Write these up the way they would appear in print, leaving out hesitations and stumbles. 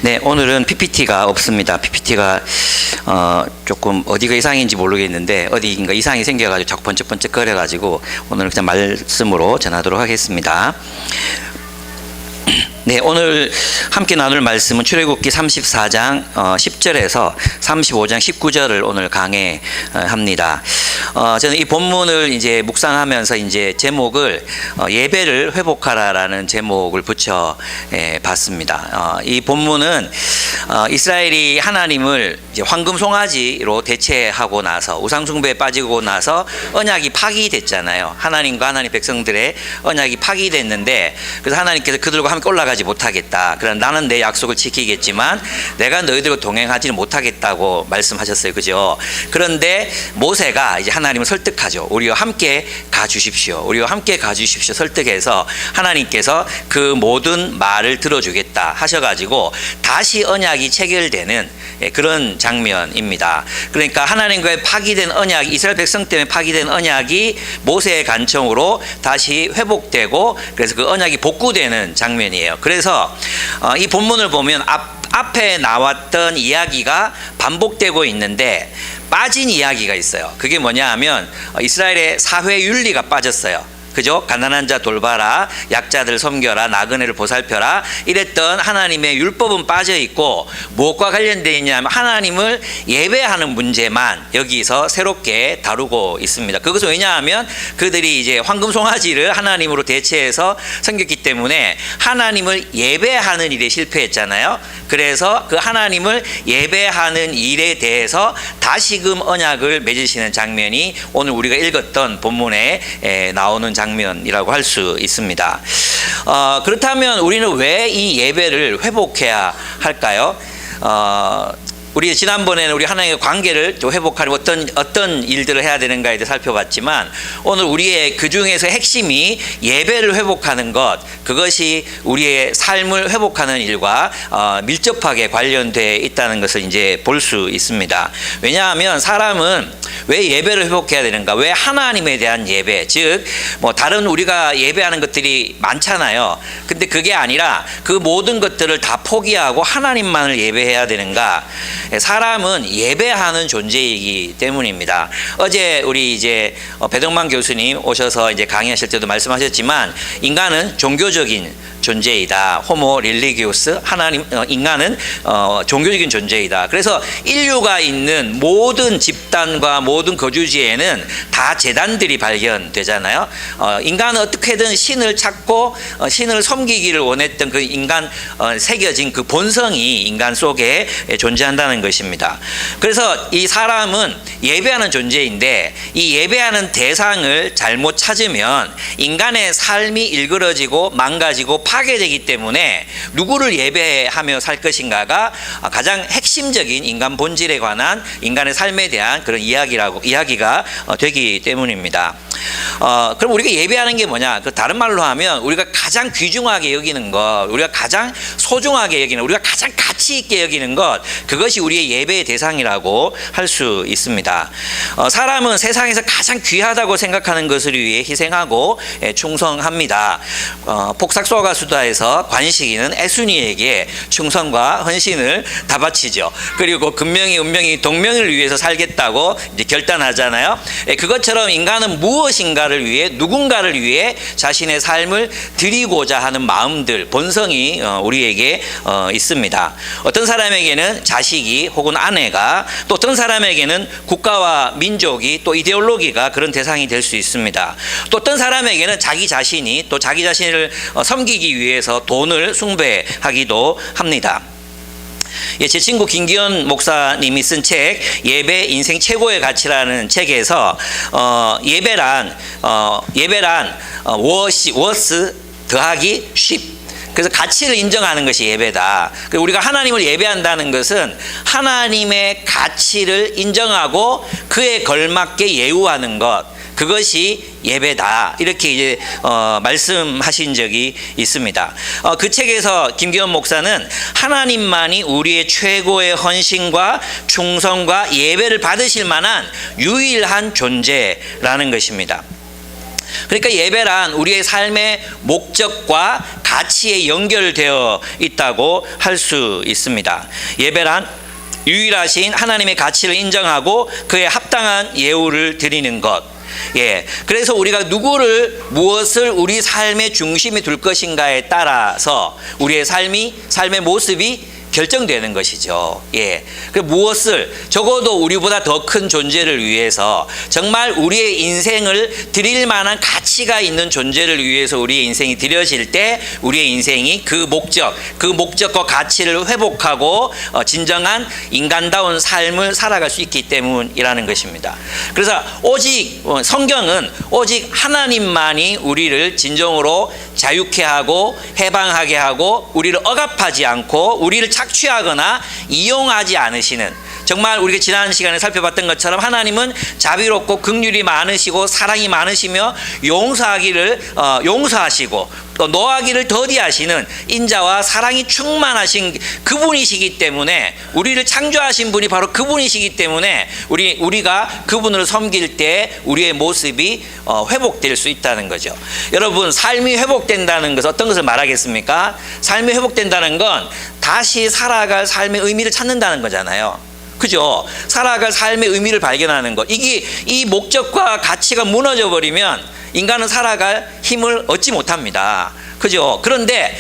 네, 오늘은 PPT가 없습니다. PPT가 조금 어디가 이상인지 모르겠는데 어디인가 이상이 생겨가지고 자꾸 번쩍번쩍 거려가지고 오늘 그냥 말씀으로 전하도록 하겠습니다. 네, 오늘 함께 나눌 말씀은 출애굽기 34장 10절에서 35장 19절을 오늘 강해합니다. 저는 이 본문을 이제 묵상하면서 이제 제목을 예배를 회복하라라는 제목을 붙여 봤습니다. 이 본문은 이스라엘이 하나님을 이제 황금 송아지로 대체하고 나서 우상 숭배에 빠지고 나서 언약이 파기됐잖아요. 하나님과 하나님 백성들의 언약이 파기됐는데 그래서 하나님께서 그들과 함께 올라가지 못하겠다. 그러나 나는 내 약속을 지키겠지만 내가 너희들과 동행하지는 못하겠다고 말씀하셨어요. 그죠? 그런데 모세가 이제 하나님을 설득하죠. 우리와 함께 가주십시오. 우리와 함께 가주십시오. 설득해서 하나님께서 그 모든 말을 들어주겠다 하셔가지고 다시 언약이 체결되는 그런 장면입니다. 그러니까 하나님과의 파기된 언약, 이스라엘 백성 때문에 파기된 언약이 모세의 간청으로 다시 회복되고 그래서 그 언약이 복구되는 장면이에요. 그래서 이 본문을 보면 앞에 나왔던 이야기가 반복되고 있는데 빠진 이야기가 있어요. 그게 뭐냐 하면 이스라엘의 사회 윤리가 빠졌어요. 그죠? 가난한 자 돌봐라, 약자들 섬겨라, 나그네를 보살펴라 이랬던 하나님의 율법은 빠져 있고 무엇과 관련되어 있냐면 하나님을 예배하는 문제만 여기서 새롭게 다루고 있습니다. 그것은 왜냐하면 그들이 이제 황금 송아지를 하나님으로 대체해서 섬겼기 때문에 하나님을 예배하는 일에 실패했잖아요. 그래서 그 하나님을 예배하는 일에 대해서 다시금 언약을 맺으시는 장면이 오늘 우리가 읽었던 본문에 나오는 장면이라고 할 수 있습니다. 그렇다면 우리는 왜 이 예배를 회복해야 할까요? 우리 지난번에는 우리 하나님의 관계를 좀 회복하려면 어떤 일들을 해야 되는가에 대해 살펴봤지만 오늘 우리의 그 중에서 핵심이 예배를 회복하는 것, 그것이 우리의 삶을 회복하는 일과 밀접하게 관련되어 있다는 것을 이제 볼 수 있습니다. 왜냐하면 사람은 왜 예배를 회복해야 되는가? 왜 하나님에 대한 예배, 즉 뭐 다른 우리가 예배하는 것들이 많잖아요. 근데 그게 아니라 그 모든 것들을 다 포기하고 하나님만을 예배해야 되는가? 사람은 예배하는 존재이기 때문입니다. 어제 우리 이제 배동만 교수님 오셔서 이제 강의하실 때도 말씀하셨지만 인간은 종교적인 존재이다. 호모 릴리기오스, 하나님 인간은 종교적인 존재이다. 그래서 인류가 있는 모든 집단과 모든 거주지에는 다 제단들이 발견되잖아요. 인간은 어떻게든 신을 찾고 신을 섬기기를 원했던 그 인간 새겨진 그 본성이 인간 속에 존재한다는 것입니다. 그래서 이 사람은 예배하는 존재인데 이 예배하는 대상을 잘못 찾으면 인간의 삶이 일그러지고 망가지고 파괴되기 때문에 누구를 예배하며 살 것인가가 가장 핵심적인 인간 본질에 관한 인간의 삶에 대한 그런 이야기가 되기 때문입니다. 그럼 우리가 예배하는 게 뭐냐? 그 다른 말로 하면 우리가 가장 귀중하게 여기는 것, 우리가 가장 소중하게 여기는, 우리가 가장 가치 있게 여기는 것, 그것이 우리의 예배의 대상이라고 할 수 있습니다. 사람은 세상에서 가장 귀하다고 생각하는 것을 위해 희생하고 충성합니다. 폭삭소가 수다에서 관식이는 애순이에게 충성과 헌신을 다 바치죠. 그리고 금명이 은명이 동명을 위해서 살겠다고 이제 결단하잖아요. 그것처럼 인간은 무엇인가를 위해, 누군가를 위해 자신의 삶을 드리고자 하는 마음들, 본성이 우리에게 있습니다. 어떤 사람에게는 자식이 혹은 아내가, 또 어떤 사람에게는 국가와 민족이, 또 이데올로기가 그런 대상이 될 수 있습니다. 또 어떤 사람에게는 자기 자신이, 또 자기 자신을 섬기기 위해서 돈을 숭배하기도 합니다. 제 친구 김기현 목사님이 쓴 책 예배 인생 최고의 가치라는 책에서 예배란 워스 더하기 쉽, 그래서 가치를 인정하는 것이 예배다. 우리가 하나님을 예배한다는 것은 하나님의 가치를 인정하고 그에 걸맞게 예우하는 것, 그것이 예배다. 이렇게 이제 말씀하신 적이 있습니다. 그 책에서 김기현 목사는 하나님만이 우리의 최고의 헌신과 충성과 예배를 받으실 만한 유일한 존재라는 것입니다. 그러니까 예배란 우리의 삶의 목적과 가치에 연결되어 있다고 할 수 있습니다. 예배란 유일하신 하나님의 가치를 인정하고 그에 합당한 예우를 드리는 것. 예. 그래서 우리가 누구를, 무엇을 우리 삶의 중심에 둘 것인가에 따라서 우리의 삶의 모습이 결정되는 것이죠. 예. 그 무엇을, 적어도 우리보다 더 큰 존재를 위해서, 정말 우리의 인생을 드릴 만한 가치가 있는 존재를 위해서 우리의 인생이 드려질 때 우리의 인생이 그 목적과 가치를 회복하고 진정한 인간다운 삶을 살아갈 수 있기 때문이라는 것입니다. 그래서 오직 성경은 오직 하나님만이 우리를 진정으로 자유케 하고 해방하게 하고 우리를 억압하지 않고 우리를 착취하거나 이용하지 않으시는, 정말 우리가 지난 시간에 살펴봤던 것처럼 하나님은 자비롭고 긍휼이 많으시고 사랑이 많으시며 용서하시고 또 노하기를 더디하시는 인자와 사랑이 충만하신 그분이시기 때문에, 우리를 창조하신 분이 바로 그분이시기 때문에 우리가 그분을 섬길 때 우리의 모습이 회복될 수 있다는 거죠. 여러분, 삶이 회복된다는 것은 어떤 것을 말하겠습니까? 삶이 회복된다는 건 다시 살아갈 삶의 의미를 찾는다는 거잖아요. 그죠? 살아갈 삶의 의미를 발견하는 것. 이 목적과 가치가 무너져 버리면 인간은 살아갈 힘을 얻지 못합니다. 그죠? 그런데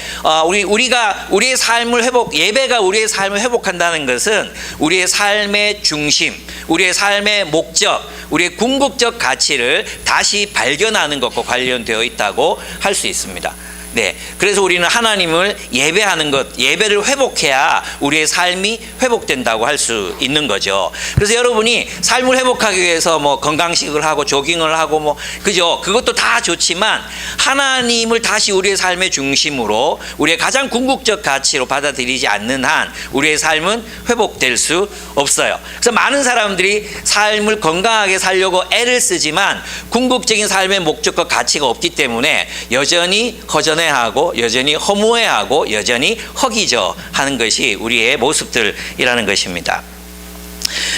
우리의 삶을 예배가 우리의 삶을 회복한다는 것은 우리의 삶의 중심, 우리의 삶의 목적, 우리의 궁극적 가치를 다시 발견하는 것과 관련되어 있다고 할 수 있습니다. 네, 그래서 우리는 하나님을 예배하는 것, 예배를 회복해야 우리의 삶이 회복된다고 할 수 있는 거죠. 그래서 여러분이 삶을 회복하기 위해서 건강식을 하고 조깅을 하고 그죠? 그것도 다 좋지만 하나님을 다시 우리의 삶의 중심으로 우리의 가장 궁극적 가치로 받아들이지 않는 한 우리의 삶은 회복될 수 없어요. 그래서 많은 사람들이 삶을 건강하게 살려고 애를 쓰지만 궁극적인 삶의 목적과 가치가 없기 때문에 여전히 허전해하고 여전히 허무해하고 여전히 허기져 하는 것이 우리의 모습들이라는 것입니다.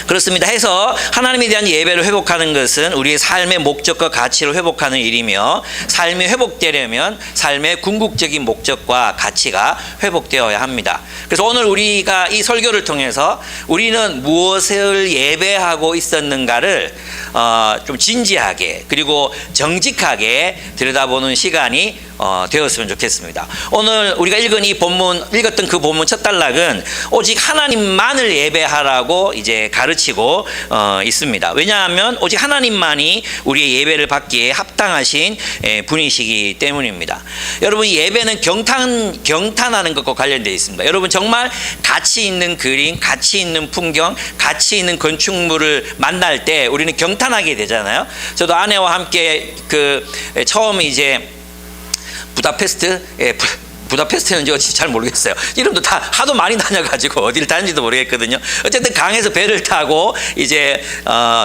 그렇습니다. 해서 하나님에 대한 예배를 회복하는 것은 우리의 삶의 목적과 가치를 회복하는 일이며, 삶이 회복되려면 삶의 궁극적인 목적과 가치가 회복되어야 합니다. 그래서 오늘 우리가 이 설교를 통해서 우리는 무엇을 예배하고 있었는가를 좀 진지하게 그리고 정직하게 들여다보는 시간이 되었으면 좋겠습니다. 오늘 우리가 읽었던 그 본문 첫 단락은 오직 하나님만을 예배하라고 이제 가르치고 있습니다. 왜냐하면 오직 하나님만이 우리의 예배를 받기에 합당하신 분이시기 때문입니다. 여러분, 예배는 경탄하는 것과 관련되어 있습니다. 여러분, 정말 가치 있는 그림, 가치 있는 풍경, 가치 있는 건축물을 만날 때 우리는 경탄하게 되잖아요. 저도 아내와 함께 처음 이제 부다페스트는지 어딘지 잘 모르겠어요. 이름도 다 하도 많이 다녀가지고 어디를 다닌지도 모르겠거든요. 어쨌든 강에서 배를 타고 이제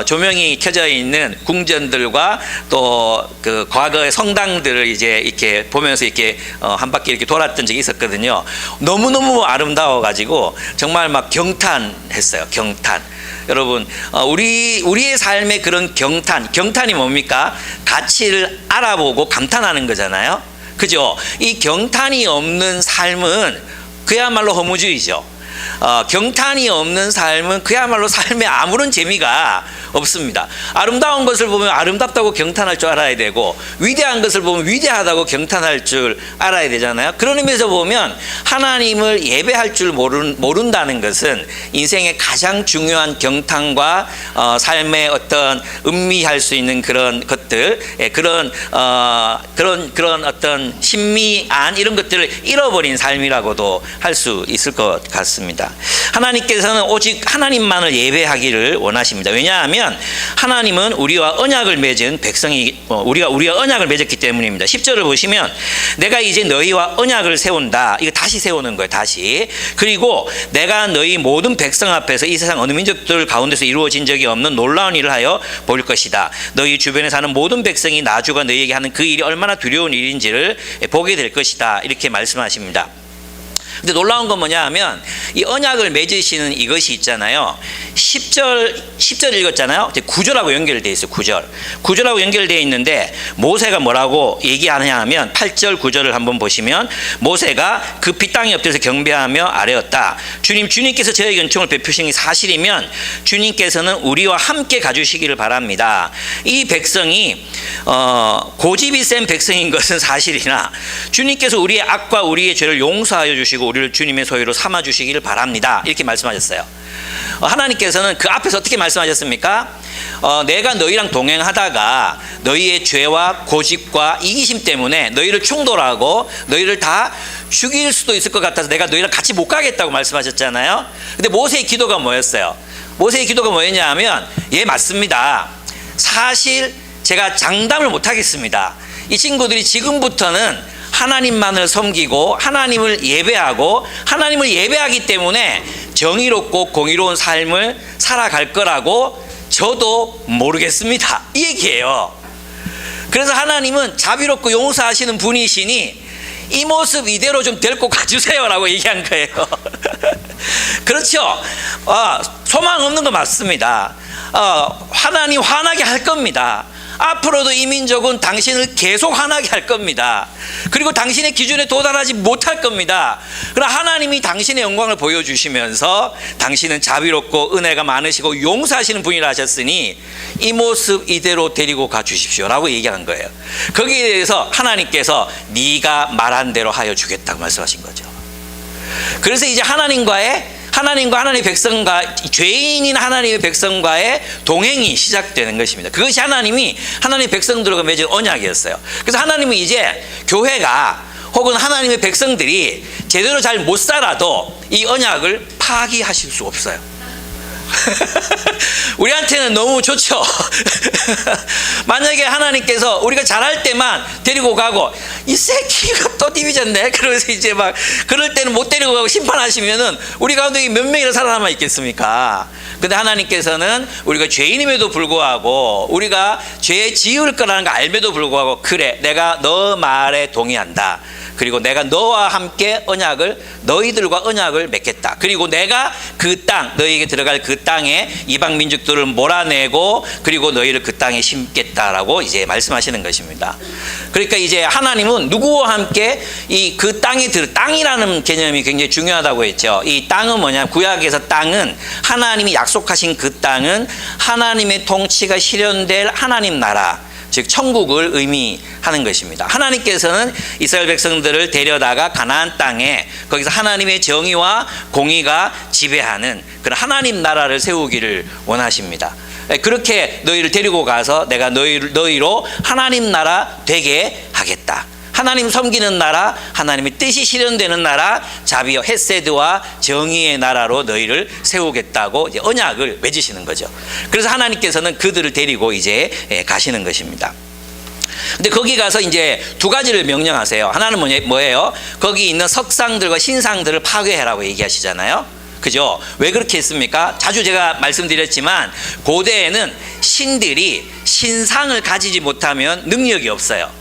조명이 켜져 있는 궁전들과 또 그 과거의 성당들을 이제 이렇게 보면서 이렇게 한 바퀴 이렇게 돌았던 적이 있었거든요. 너무너무 아름다워가지고 정말 막 경탄했어요. 경탄. 여러분, 우리의 삶의 그런 경탄이 뭡니까? 가치를 알아보고 감탄하는 거잖아요. 그죠? 이 경탄이 없는 삶은 그야말로 허무주의죠. 경탄이 없는 삶은 그야말로 삶에 아무런 재미가 없습니다. 아름다운 것을 보면 아름답다고 경탄할 줄 알아야 되고, 위대한 것을 보면 위대하다고 경탄할 줄 알아야 되잖아요. 그런 의미에서 보면 하나님을 예배할 줄 모른다는 것은 인생의 가장 중요한 경탄과 삶의 어떤 음미할 수 있는 그런 것들, 그런 어떤 신미안 이런 것들을 잃어버린 삶이라고도 할 수 있을 것 같습니다. 하나님께서는 오직 하나님만을 예배하기를 원하십니다. 왜냐하면 하나님은 우리와 언약을 맺은 백성이, 우리와 언약을 맺었기 때문입니다. 10절을 보시면 내가 이제 너희와 언약을 세운다. 이거 다시 세우는 거예요. 다시. 그리고 내가 너희 모든 백성 앞에서 이 세상 어느 민족들 가운데서 이루어진 적이 없는 놀라운 일을 하여 볼 것이다. 너희 주변에 사는 모든 백성이 나주가 너희에게 하는 그 일이 얼마나 두려운 일인지를 보게 될 것이다. 이렇게 말씀하십니다. 근데 놀라운 건 뭐냐 하면 이 언약을 맺으시는 이것이 있잖아요. 10절 읽었잖아요. 9절하고 연결되어 있어요. 9절하고 연결되어 있는데 모세가 뭐라고 얘기하느냐 하면 8절 9절을 한번 보시면 모세가 급히 땅에 엎드려서 경배하며 아뢰었다. 주님께서 저에게 은총을 베푸신 게 사실이면 주님께서는 우리와 함께 가주시기를 바랍니다. 이 백성이 고집이 센 백성인 것은 사실이나 주님께서 우리의 악과 우리의 죄를 용서하여 주시고 우리를 주님의 소유로 삼아 주시기를 바랍니다. 이렇게 말씀하셨어요. 하나님께서는 그 앞에서 어떻게 말씀하셨습니까? 내가 너희랑 동행하다가 너희의 죄와 고집과 이기심 때문에 너희를 충돌하고 너희를 다 죽일 수도 있을 것 같아서 내가 너희랑 같이 못 가겠다고 말씀하셨잖아요. 근데 모세의 기도가 뭐였어요? 모세의 기도가 뭐였냐 하면 맞습니다. 사실 제가 장담을 못 하겠습니다. 이 친구들이 지금부터는 하나님만을 섬기고 하나님을 예배하고 하나님을 예배하기 때문에 정의롭고 공의로운 삶을 살아갈 거라고 저도 모르겠습니다. 이 얘기예요. 그래서 하나님은 자비롭고 용서하시는 분이시니 이 모습 이대로 좀 데리고 가주세요 라고 얘기한 거예요. 그렇죠. 소망 없는 거 맞습니다. 하나님 화나게 할 겁니다. 앞으로도 이 민족은 당신을 계속 화나게 할 겁니다. 그리고 당신의 기준에 도달하지 못할 겁니다. 그러나 하나님이 당신의 영광을 보여주시면서 당신은 자비롭고 은혜가 많으시고 용서하시는 분이라 하셨으니 이 모습 이대로 데리고 가 주십시오 라고 얘기한 거예요. 거기에 대해서 하나님께서 네가 말한 대로 하여 주겠다고 말씀하신 거죠. 그래서 이제 하나님과 하나님의 백성과 죄인인 하나님의 백성과의 동행이 시작되는 것입니다. 그것이 하나님의 백성들과 맺은 언약이었어요. 그래서 하나님은 이제 교회가 혹은 하나님의 백성들이 제대로 잘 못 살아도 이 언약을 파기하실 수 없어요. 우리한테는 너무 좋죠. 만약에 하나님께서 우리가 잘할 때만 데리고 가고 이 새끼가 또 디비졌네 그러면서 이제 막 그럴 때는 못 데리고 가고 심판하시면은 우리 가운데 몇 명이나 살아남아 있겠습니까? 근데 하나님께서는 우리가 죄인임에도 불구하고 우리가 죄 지을 거라는 거 알면도 불구하고 그래 내가 너 말에 동의한다. 그리고 내가 너와 함께 너희들과 언약을 맺겠다. 그리고 내가 그 땅, 너희에게 들어갈 그 땅에 이방 민족들을 몰아내고 그리고 너희를 그 땅에 심겠다라고 이제 말씀하시는 것입니다. 그러니까 이제 하나님은 누구와 함께 이 그 땅이라는 개념이 굉장히 중요하다고 했죠. 이 땅은 뭐냐? 구약에서 땅은 하나님이 약속하신 그 땅은 하나님의 통치가 실현될 하나님 나라, 즉 천국을 의미하는 것입니다. 하나님께서는 이스라엘 백성들을 데려다가 가나안 땅에 거기서 하나님의 정의와 공의가 지배하는 그런 하나님 나라를 세우기를 원하십니다. 그렇게 너희를 데리고 가서 내가 너희로 하나님 나라 되게 하겠다. 하나님 섬기는 나라, 하나님의 뜻이 실현되는 나라, 자비와 헤세드와 정의의 나라로 너희를 세우겠다고 이제 언약을 맺으시는 거죠. 그래서 하나님께서는 그들을 데리고 이제 가시는 것입니다. 근데 거기 가서 이제 두 가지를 명령하세요. 하나는 뭐예요? 거기 있는 석상들과 신상들을 파괴해라고 얘기하시잖아요. 그죠? 왜 그렇게 했습니까? 자주 제가 말씀드렸지만 고대에는 신들이 신상을 가지지 못하면 능력이 없어요.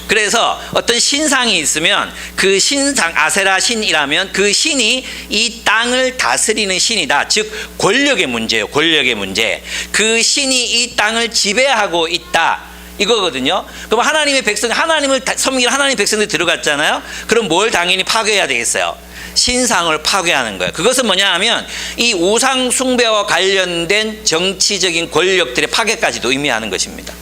그래서 어떤 신상이 있으면 그 신상, 아세라 신이라면 그 신이 이 땅을 다스리는 신이다. 즉 권력의 문제예요. 권력의 문제. 그 신이 이 땅을 지배하고 있다. 이거거든요. 그럼 하나님의 백성, 하나님을 섬기는 하나님의 백성들이 들어갔잖아요. 그럼 뭘 당연히 파괴해야 되겠어요? 신상을 파괴하는 거예요. 그것은 뭐냐 하면 이 우상 숭배와 관련된 정치적인 권력들의 파괴까지도 의미하는 것입니다.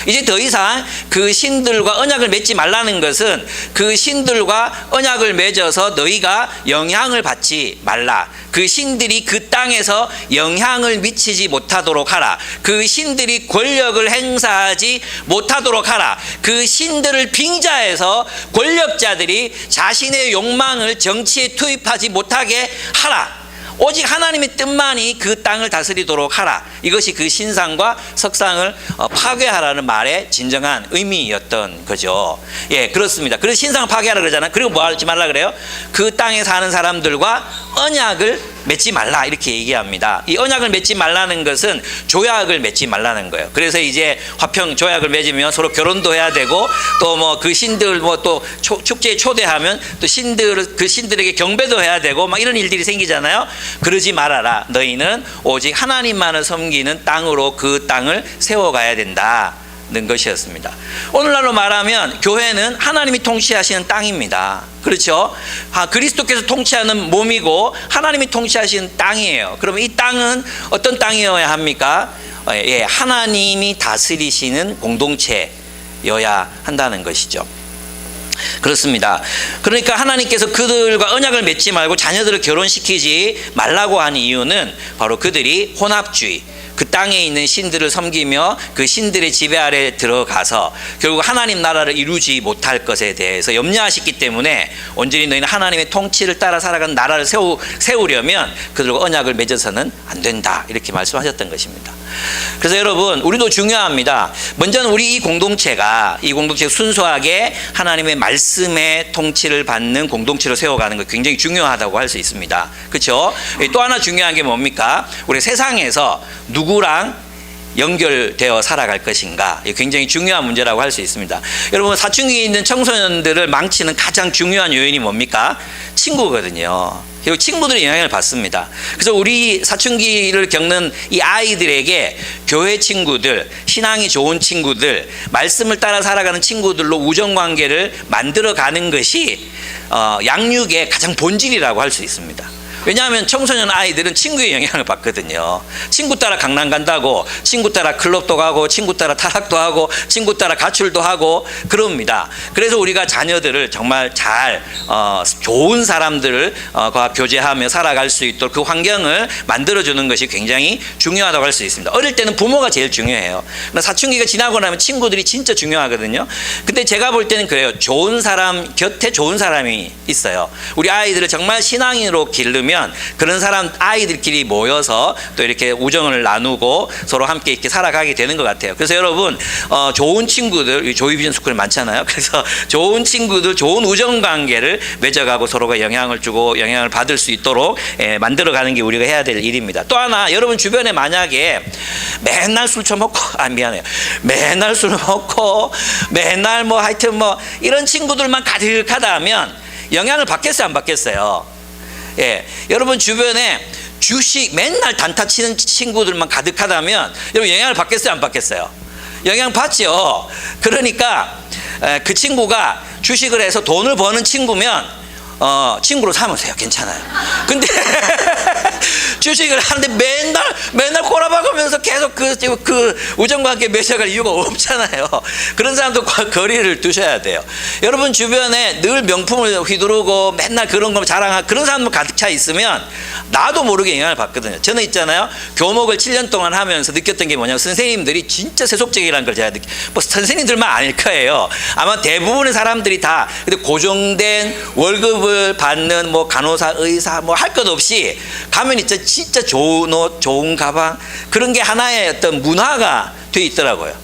이제 더 이상 그 신들과 언약을 맺지 말라는 것은 그 신들과 언약을 맺어서 너희가 영향을 받지 말라. 그 신들이 그 땅에서 영향을 미치지 못하도록 하라. 그 신들이 권력을 행사하지 못하도록 하라. 그 신들을 빙자해서 권력자들이 자신의 욕망을 정치에 투입하지 못하게 하라. 오직 하나님의 뜻만이 그 땅을 다스리도록 하라. 이것이 그 신상과 석상을 파괴하라는 말의 진정한 의미였던 거죠. 예, 그렇습니다. 그래서 신상을 파괴하라 그러잖아요. 그리고 뭐 하지 말라 그래요? 그 땅에 사는 사람들과 언약을 맺지 말라 이렇게 얘기합니다. 이 언약을 맺지 말라는 것은 조약을 맺지 말라는 거예요. 그래서 이제 화평 조약을 맺으면 서로 결혼도 해야 되고 또 뭐 그 신들 뭐 또 축제에 초대하면 또 그 신들에게 경배도 해야 되고 막 이런 일들이 생기잖아요. 그러지 말아라. 너희는 오직 하나님만을 섬기는 땅으로 그 땅을 세워가야 된다는 것이었습니다. 오늘날로 말하면 교회는 하나님이 통치하시는 땅입니다. 그렇죠? 그리스도께서 통치하는 몸이고 하나님이 통치하시는 땅이에요. 그러면 이 땅은 어떤 땅이어야 합니까? 하나님이 다스리시는 공동체여야 한다는 것이죠. 그렇습니다. 그러니까 하나님께서 그들과 언약을 맺지 말고 자녀들을 결혼시키지 말라고 한 이유는 바로 그들이 혼합주의, 그 땅에 있는 신들을 섬기며 그 신들의 지배 아래 들어가서 결국 하나님 나라를 이루지 못할 것에 대해서 염려하셨기 때문에 온전히 너희는 하나님의 통치를 따라 살아가는 나라를 세우려면 그들과 언약을 맺어서는 안 된다 이렇게 말씀하셨던 것입니다. 그래서 여러분 우리도 중요합니다. 먼저는 우리 이 공동체가 순수하게 하나님의 말씀의 통치를 받는 공동체로 세워가는 것 굉장히 중요하다고 할 수 있습니다. 그렇죠? 또 하나 중요한 게 뭡니까? 우리 세상에서 누구랑 연결되어 살아갈 것인가, 굉장히 중요한 문제라고 할 수 있습니다. 여러분 사춘기에 있는 청소년들을 망치는 가장 중요한 요인이 뭡니까? 친구거든요. 그리고 친구들의 영향을 받습니다. 그래서 우리 사춘기를 겪는 이 아이들에게 교회 친구들, 신앙이 좋은 친구들, 말씀을 따라 살아가는 친구들로 우정관계를 만들어가는 것이 양육의 가장 본질이라고 할 수 있습니다. 왜냐하면 청소년 아이들은 친구의 영향을 받거든요. 친구 따라 강남 간다고, 친구 따라 클럽도 가고, 친구 따라 타락도 하고, 친구 따라 가출도 하고 그럽니다. 그래서 우리가 자녀들을 정말 잘 좋은 사람들과 교제하며 살아갈 수 있도록 그 환경을 만들어주는 것이 굉장히 중요하다고 할 수 있습니다. 어릴 때는 부모가 제일 중요해요. 사춘기가 지나고 나면 친구들이 진짜 중요하거든요. 근데 제가 볼 때는 그래요. 좋은 사람 곁에 좋은 사람이 있어요. 우리 아이들을 정말 신앙인으로 기르면 그런 사람 아이들끼리 모여서 또 이렇게 우정을 나누고 서로 함께 이렇게 살아가게 되는 것 같아요. 그래서 여러분 좋은 친구들, 조이비전 스쿨 많잖아요. 그래서 좋은 친구들, 좋은 우정 관계를 맺어가고 서로가 영향을 주고 영향을 받을 수 있도록 만들어가는 게 우리가 해야 될 일입니다. 또 하나, 여러분 주변에 만약에 맨날 술 처먹고 맨날 술 먹고 맨날 뭐 하여튼 뭐 이런 친구들만 가득하다면 영향을 받겠어요, 안 받겠어요? 여러분 주변에 주식 맨날 단타 치는 친구들만 가득하다면 여러분 영향을 받겠어요, 안 받겠어요? 영향 받죠. 그러니까 그 친구가 주식을 해서 돈을 버는 친구면 친구로 삼으세요. 괜찮아요. 근데 주식을 하는데 맨날 꼬라박으면서 계속 그 우정관계 맺어갈 이유가 없잖아요. 그런 사람도 거리를 두셔야 돼요. 여러분 주변에 늘 명품을 휘두르고 맨날 그런 거 자랑하고 그런 사람들 가득 차 있으면 나도 모르게 영향을 받거든요. 저는 있잖아요. 교목을 7년 동안 하면서 느꼈던 게 뭐냐면 선생님들이 진짜 세속적이라는 걸 제가 뭐 선생님들만 아닐 거예요. 아마 대부분의 사람들이 다 근데 고정된 월급을 받는 뭐 간호사, 의사 뭐 할 것 없이 가면 진짜 좋은 옷, 좋은 가방 그런 게 하나의 어떤 문화가 돼 있더라고요.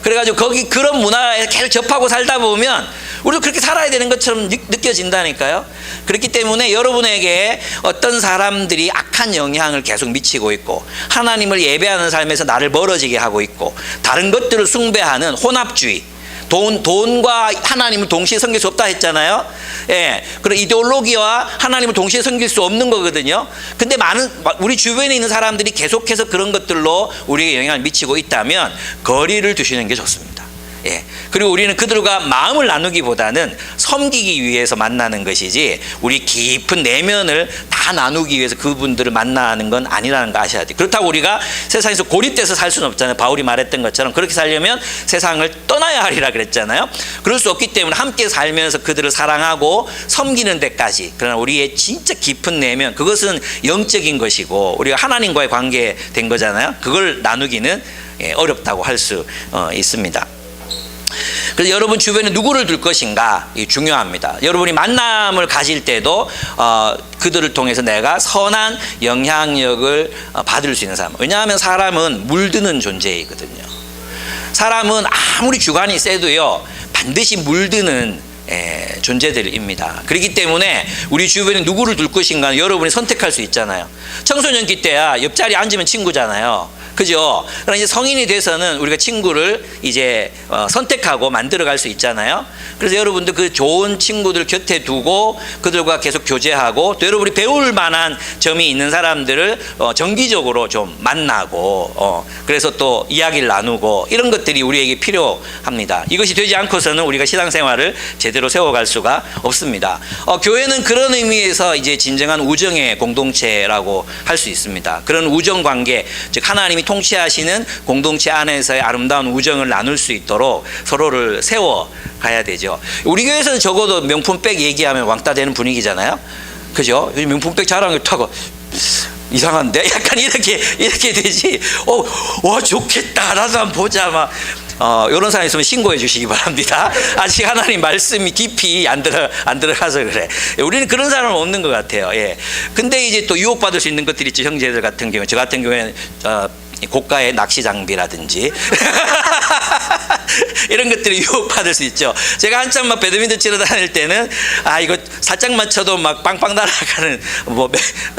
그래가지고 거기 그런 문화에 계속 접하고 살다 보면 우리도 그렇게 살아야 되는 것처럼 느껴진다니까요. 그렇기 때문에 여러분에게 어떤 사람들이 악한 영향을 계속 미치고 있고 하나님을 예배하는 삶에서 나를 멀어지게 하고 있고 다른 것들을 숭배하는 혼합주의, 돈과 하나님을 동시에 섬길 수 없다 했잖아요. 그런 이데올로기와 하나님을 동시에 섬길 수 없는 거거든요. 근데 우리 주변에 있는 사람들이 계속해서 그런 것들로 우리에게 영향을 미치고 있다면 거리를 두시는 게 좋습니다. 그리고 우리는 그들과 마음을 나누기보다는 섬기기 위해서 만나는 것이지 우리 깊은 내면을 다 나누기 위해서 그분들을 만나는 건 아니라는 거 아셔야 돼요. 그렇다고 우리가 세상에서 고립돼서 살 수는 없잖아요. 바울이 말했던 것처럼 그렇게 살려면 세상을 떠나야 하리라 그랬잖아요. 그럴 수 없기 때문에 함께 살면서 그들을 사랑하고 섬기는 데까지, 그러나 우리의 진짜 깊은 내면, 그것은 영적인 것이고 우리가 하나님과의 관계된 거잖아요. 그걸 나누기는 어렵다고 할 수 있습니다. 그래서 여러분 주변에 누구를 둘 것인가 중요합니다. 여러분이 만남을 가질 때도 그들을 통해서 내가 선한 영향력을 받을 수 있는 사람. 왜냐하면 사람은 물드는 존재이거든요. 사람은 아무리 주관이 세도요 반드시 물드는 존재들입니다. 그렇기 때문에 우리 주변에 누구를 둘 것인가는 여러분이 선택할 수 있잖아요. 청소년기 때야 옆자리에 앉으면 친구잖아요. 그죠? 그러나 이제 성인이 돼서는 우리가 친구를 이제 선택하고 만들어갈 수 있잖아요. 그래서 여러분들 그 좋은 친구들 곁에 두고 그들과 계속 교제하고 또 여러분이 배울 만한 점이 있는 사람들을 정기적으로 좀 만나고 그래서 또 이야기를 나누고 이런 것들이 우리에게 필요합니다. 이것이 되지 않고서는 우리가 신앙생활을 제대로 세워갈 수가 없습니다. 교회는 그런 의미에서 이제 진정한 우정의 공동체라고 할 수 있습니다. 그런 우정 관계, 즉 하나님이 통치하시는 공동체 안에서의 아름다운 우정을 나눌 수 있도록 서로를 세워 가야 되죠. 우리 교회에서는 적어도 명품백 얘기하면 왕따 되는 분위기잖아요. 그죠? 명품백 자랑했다고 이상한데? 약간 이렇게 되지. 와, 좋겠다. 나도 한번 보자. 막. 이런 사람 있으면 신고해 주시기 바랍니다. 아직 하나님 말씀이 깊이 안 들어가서 그래. 우리는 그런 사람은 없는 것 같아요. 예. 근데 이제 또 유혹받을 수 있는 것들이 있죠. 형제들 같은 경우에. 저 같은 경우에는, 고가의 낚시 장비라든지 이런 것들이 유혹받을 수 있죠. 제가 한참 막 배드민턴 치러 다닐 때는 이거 살짝만 쳐도 막 빵빵 날아가는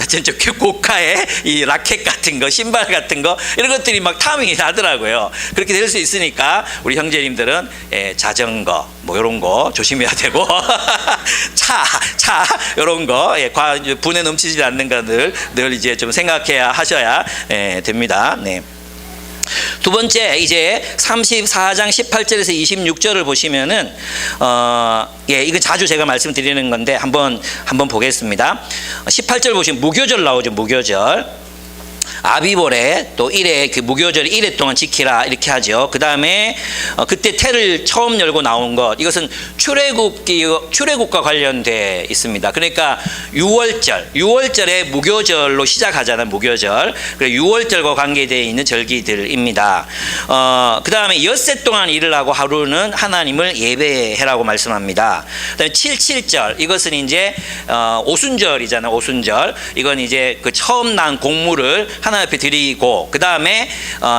진짜 고가의 이 라켓 같은 거, 신발 같은 거 이런 것들이 막 탐이 나더라고요. 그렇게 될 수 있으니까 우리 형제님들은 자전거 이런 거 조심해야 되고 차 이런 거 분에 넘치지 않는 것들 늘 이제 좀 생각해야 하셔야 됩니다. 네. 두 번째 이제 34장 18절에서 26절을 보시면은 이건 자주 제가 말씀드리는 건데 한번 보겠습니다. 18절 보시면 무교절 나오죠. 무교절. 아비볼에 또 1회 그 무교절 1회 동안 지키라 이렇게 하죠. 그 다음에 그때 태를 처음 열고 나온 것, 이것은 출애굽과 관련돼 있습니다. 그러니까 6월절에 무교절로 시작하잖아요. 무교절. 그리고 6월절과 관계되어 있는 절기들입니다. 그 다음에 엿새 동안 일을 하고 하루는 하나님을 예배해라고 말씀합니다. 그 다음에 77절, 이것은 이제 오순절이잖아요. 오순절. 이건 이제 그 처음 난 곡물을 하나님 앞에 드리고, 그 다음에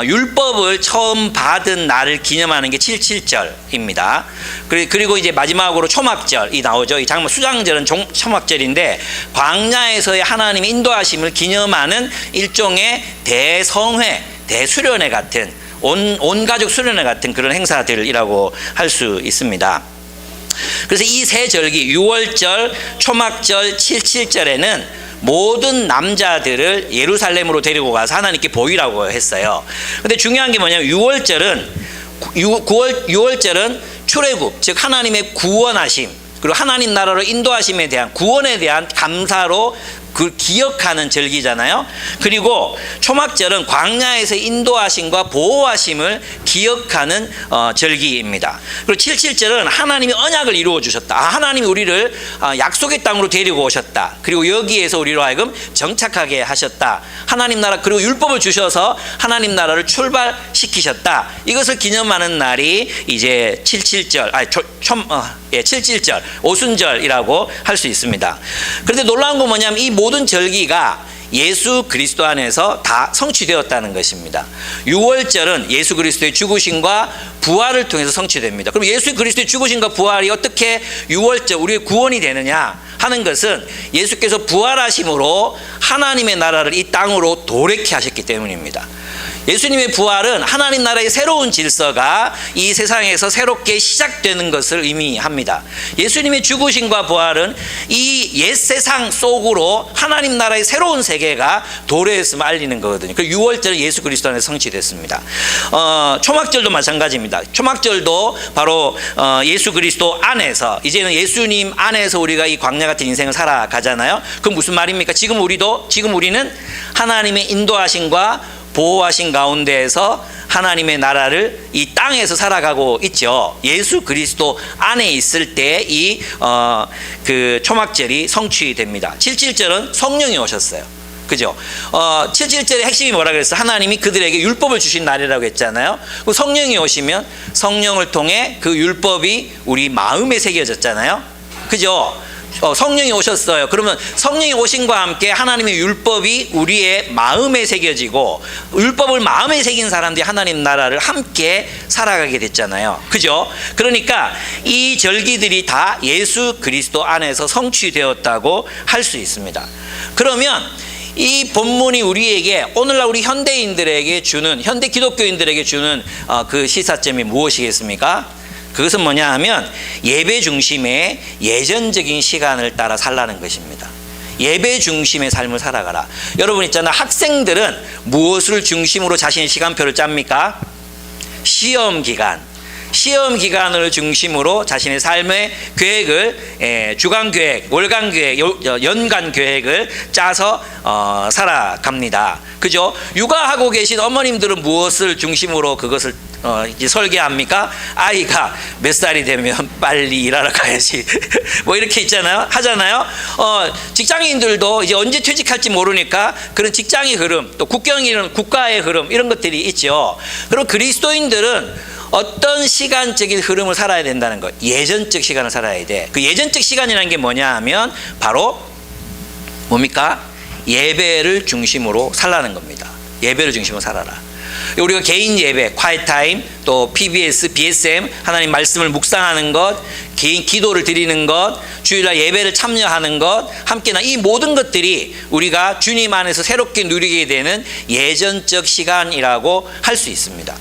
율법을 처음 받은 날을 기념하는 게 77절입니다. 그리고 이제 마지막으로 초막절이 나오죠. 이 수장절은 초막절인데 광야에서의 하나님의 인도하심을 기념하는 일종의 대성회, 대수련회 같은 온 가족 수련회 같은 그런 행사들이라고 할 수 있습니다. 그래서 이 세 절기 6월절, 초막절, 77절에는 모든 남자들을 예루살렘으로 데리고 가서 하나님께 보이라고 했어요. 근데 중요한 게 뭐냐면 6월절은 출애굽, 즉 하나님의 구원하심, 그리고 하나님 나라로 인도하심에 대한 구원에 대한 감사로 그 기억하는 절기잖아요. 그리고 초막절은 광야에서 인도하심과 보호하심을 기억하는 절기입니다. 그리고 77절은 하나님이 언약을 이루어 주셨다. 하나님이 우리를 약속의 땅으로 데리고 오셨다. 그리고 여기에서 우리로 하여금 정착하게 하셨다. 하나님 나라, 그리고 율법을 주셔서 하나님 나라를 출발시키셨다. 이것을 기념하는 날이 이제 77절, 77절, 오순절이라고 할 수 있습니다. 그런데 놀라운 건 뭐냐면 이 모든 절기가 예수 그리스도 안에서 다 성취되었다는 것입니다. 6월절은 예수 그리스도의 죽으심과 부활을 통해서 성취됩니다. 그럼 예수 그리스도의 죽으심과 부활이 어떻게 6월절 우리의 구원이 되느냐 하는 것은 예수께서 부활하심으로 하나님의 나라를 이 땅으로 도래케 하셨기 때문입니다. 예수님의 부활은 하나님 나라의 새로운 질서가 이 세상에서 새롭게 시작되는 것을 의미합니다. 예수님의 죽으심과 부활은 이 옛 세상 속으로 하나님 나라의 새로운 세계가 도래했음을 알리는 거거든요. 그 6월절은 예수 그리스도 안에서 성취됐습니다. 초막절도 마찬가지입니다. 초막절도 바로 예수 그리스도 안에서, 이제는 예수님 안에서 우리가 이 광야 같은 인생을 살아가잖아요. 그건 무슨 말입니까? 지금 우리는 하나님의 인도하심과 보호하신 가운데에서 하나님의 나라를 이 땅에서 살아가고 있죠. 예수 그리스도 안에 있을 때 그 초막절이 성취됩니다. 77절은 성령이 오셨어요. 그죠? 77절의 핵심이 뭐라 그랬어요? 하나님이 그들에게 율법을 주신 날이라고 했잖아요. 성령이 오시면 성령을 통해 그 율법이 우리 마음에 새겨졌잖아요. 그죠? 성령이 오셨어요. 그러면 성령이 오신과 함께 하나님의 율법이 우리의 마음에 새겨지고, 율법을 마음에 새긴 사람들이 하나님 나라를 함께 살아가게 됐잖아요. 그죠? 그러니까 이 절기들이 다 예수 그리스도 안에서 성취되었다고 할 수 있습니다. 그러면 이 본문이 우리에게, 오늘날 우리 현대인들에게 주는, 현대 기독교인들에게 주는 그 시사점이 무엇이겠습니까? 그것은 뭐냐 하면 예배 중심의 예전적인 시간을 따라 살라는 것입니다. 예배 중심의 삶을 살아가라. 여러분 있잖아, 학생들은 무엇을 중심으로 자신의 시간표를 짭니까? 시험 기간을 중심으로 자신의 삶의 계획을, 주간 계획, 월간 계획, 연간 계획을 짜서 살아갑니다. 그죠? 육아하고 계신 어머님들은 무엇을 중심으로 그것을 이제 설계합니까? 아이가 몇 살이 되면 빨리 일하러 가야지. 뭐 이렇게 있잖아요. 하잖아요. 직장인들도 이제 언제 퇴직할지 모르니까 그런 직장의 흐름, 또 국가의 흐름, 이런 것들이 있죠. 그리고 그리스도인들은 어떤 시간적인 흐름을 살아야 된다는 것, 예전적 시간을 살아야 돼. 그 예전적 시간이라는 게 뭐냐 하면 바로 뭡니까? 예배를 중심으로 살라는 겁니다. 예배를 중심으로 살아라. 우리가 개인 예배, quiet time, 또 PBS, BSM, 하나님 말씀을 묵상하는 것, 개인 기도를 드리는 것, 주일날 예배를 참여하는 것, 함께나 이 모든 것들이 우리가 주님 안에서 새롭게 누리게 되는 예전적 시간이라고 할 수 있습니다.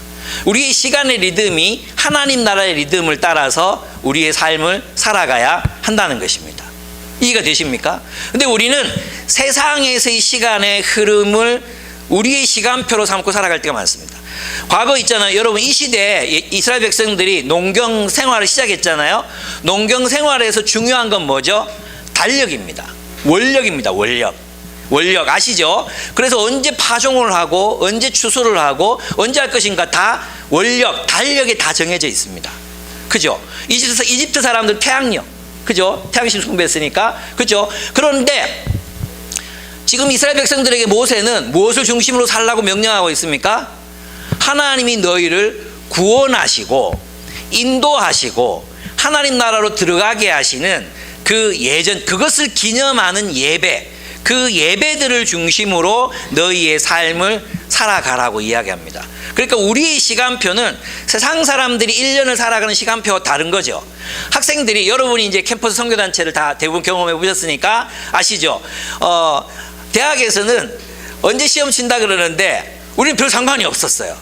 우리의 시간의 리듬이 하나님 나라의 리듬을 따라서 우리의 삶을 살아가야 한다는 것입니다. 이해가 되십니까? 근데 우리는 세상에서의 시간의 흐름을 우리의 시간표로 삼고 살아갈 때가 많습니다. 과거 있잖아요. 여러분, 이 시대에 이스라엘 백성들이 농경 생활을 시작했잖아요. 농경 생활에서 중요한 건 뭐죠? 달력입니다. 원력입니다. 원력 아시죠? 그래서 언제 파종을 하고 언제 추수를 하고 언제 할 것인가 다 달력에 다 정해져 있습니다. 그죠? 이집트 사람들 태양력, 그죠? 태양신 숭배했으니까, 그죠? 그런데 지금 이스라엘 백성들에게 모세는 무엇을 중심으로 살라고 명령하고 있습니까? 하나님이 너희를 구원하시고 인도하시고 하나님 나라로 들어가게 하시는 그 그것을 기념하는 예배, 그 예배들을 중심으로 너희의 삶을 살아가라고 이야기합니다. 그러니까 우리의 시간표는 세상 사람들이 1년을 살아가는 시간표와 다른 거죠. 학생들이, 여러분이 이제 캠퍼스 선교단체를 다 대부분 경험해 보셨으니까 아시죠? 대학에서는 언제 시험 친다 그러는데 우리는 별 상관이 없었어요.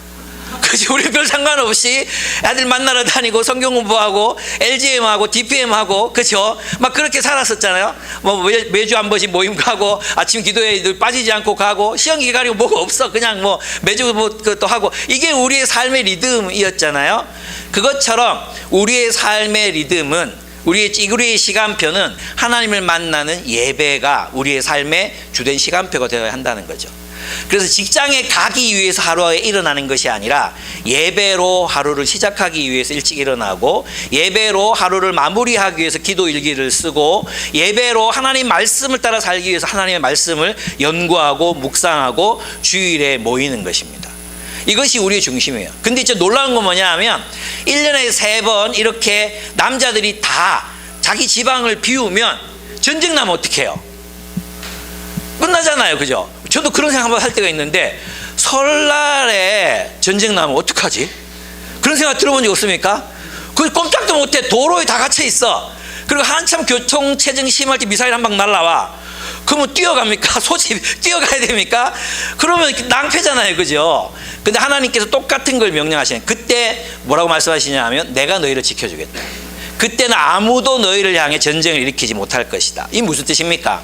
그치? 우리 별 상관없이 애들 만나러 다니고 성경 공부하고 LGM하고 DPM하고, 그죠? 막 그렇게 살았었잖아요. 뭐 매주 한 번씩 모임 가고 아침 기도회 늘 빠지지 않고 가고, 시험 기간이 뭐가 없어. 그냥 뭐 매주 뭐 또 하고, 이게 우리의 삶의 리듬이었잖아요. 그것처럼 우리의 삶의 리듬은, 우리의 시간표는 하나님을 만나는 예배가 우리의 삶의 주된 시간표가 되어야 한다는 거죠. 그래서 직장에 가기 위해서 하루에 일어나는 것이 아니라 예배로 하루를 시작하기 위해서 일찍 일어나고, 예배로 하루를 마무리하기 위해서 기도 일기를 쓰고, 예배로 하나님 말씀을 따라 살기 위해서 하나님의 말씀을 연구하고 묵상하고 주일에 모이는 것입니다. 이것이 우리의 중심이에요. 근데 이제 놀라운 건 뭐냐 하면 1년에 3번 이렇게 남자들이 다 자기 지방을 비우면 전쟁 나면 어떻게 해요? 끝나잖아요. 그죠? 저도 그런 생각 한번 할 때가 있는데, 설날에 전쟁 나면 어떡하지? 그런 생각 들어본 적 없습니까? 그 꼼짝도 못해. 도로에 다 갇혀 있어. 그리고 한참 교통체증 심할 때 미사일 한 방 날라와. 그러면 뛰어갑니까? 소집 뛰어가야 됩니까? 그러면 낭패잖아요. 그죠? 근데 하나님께서 똑같은 걸 명령하시는, 그때 뭐라고 말씀하시냐 하면 내가 너희를 지켜주겠다. 그때는 아무도 너희를 향해 전쟁을 일으키지 못할 것이다. 이게 무슨 뜻입니까?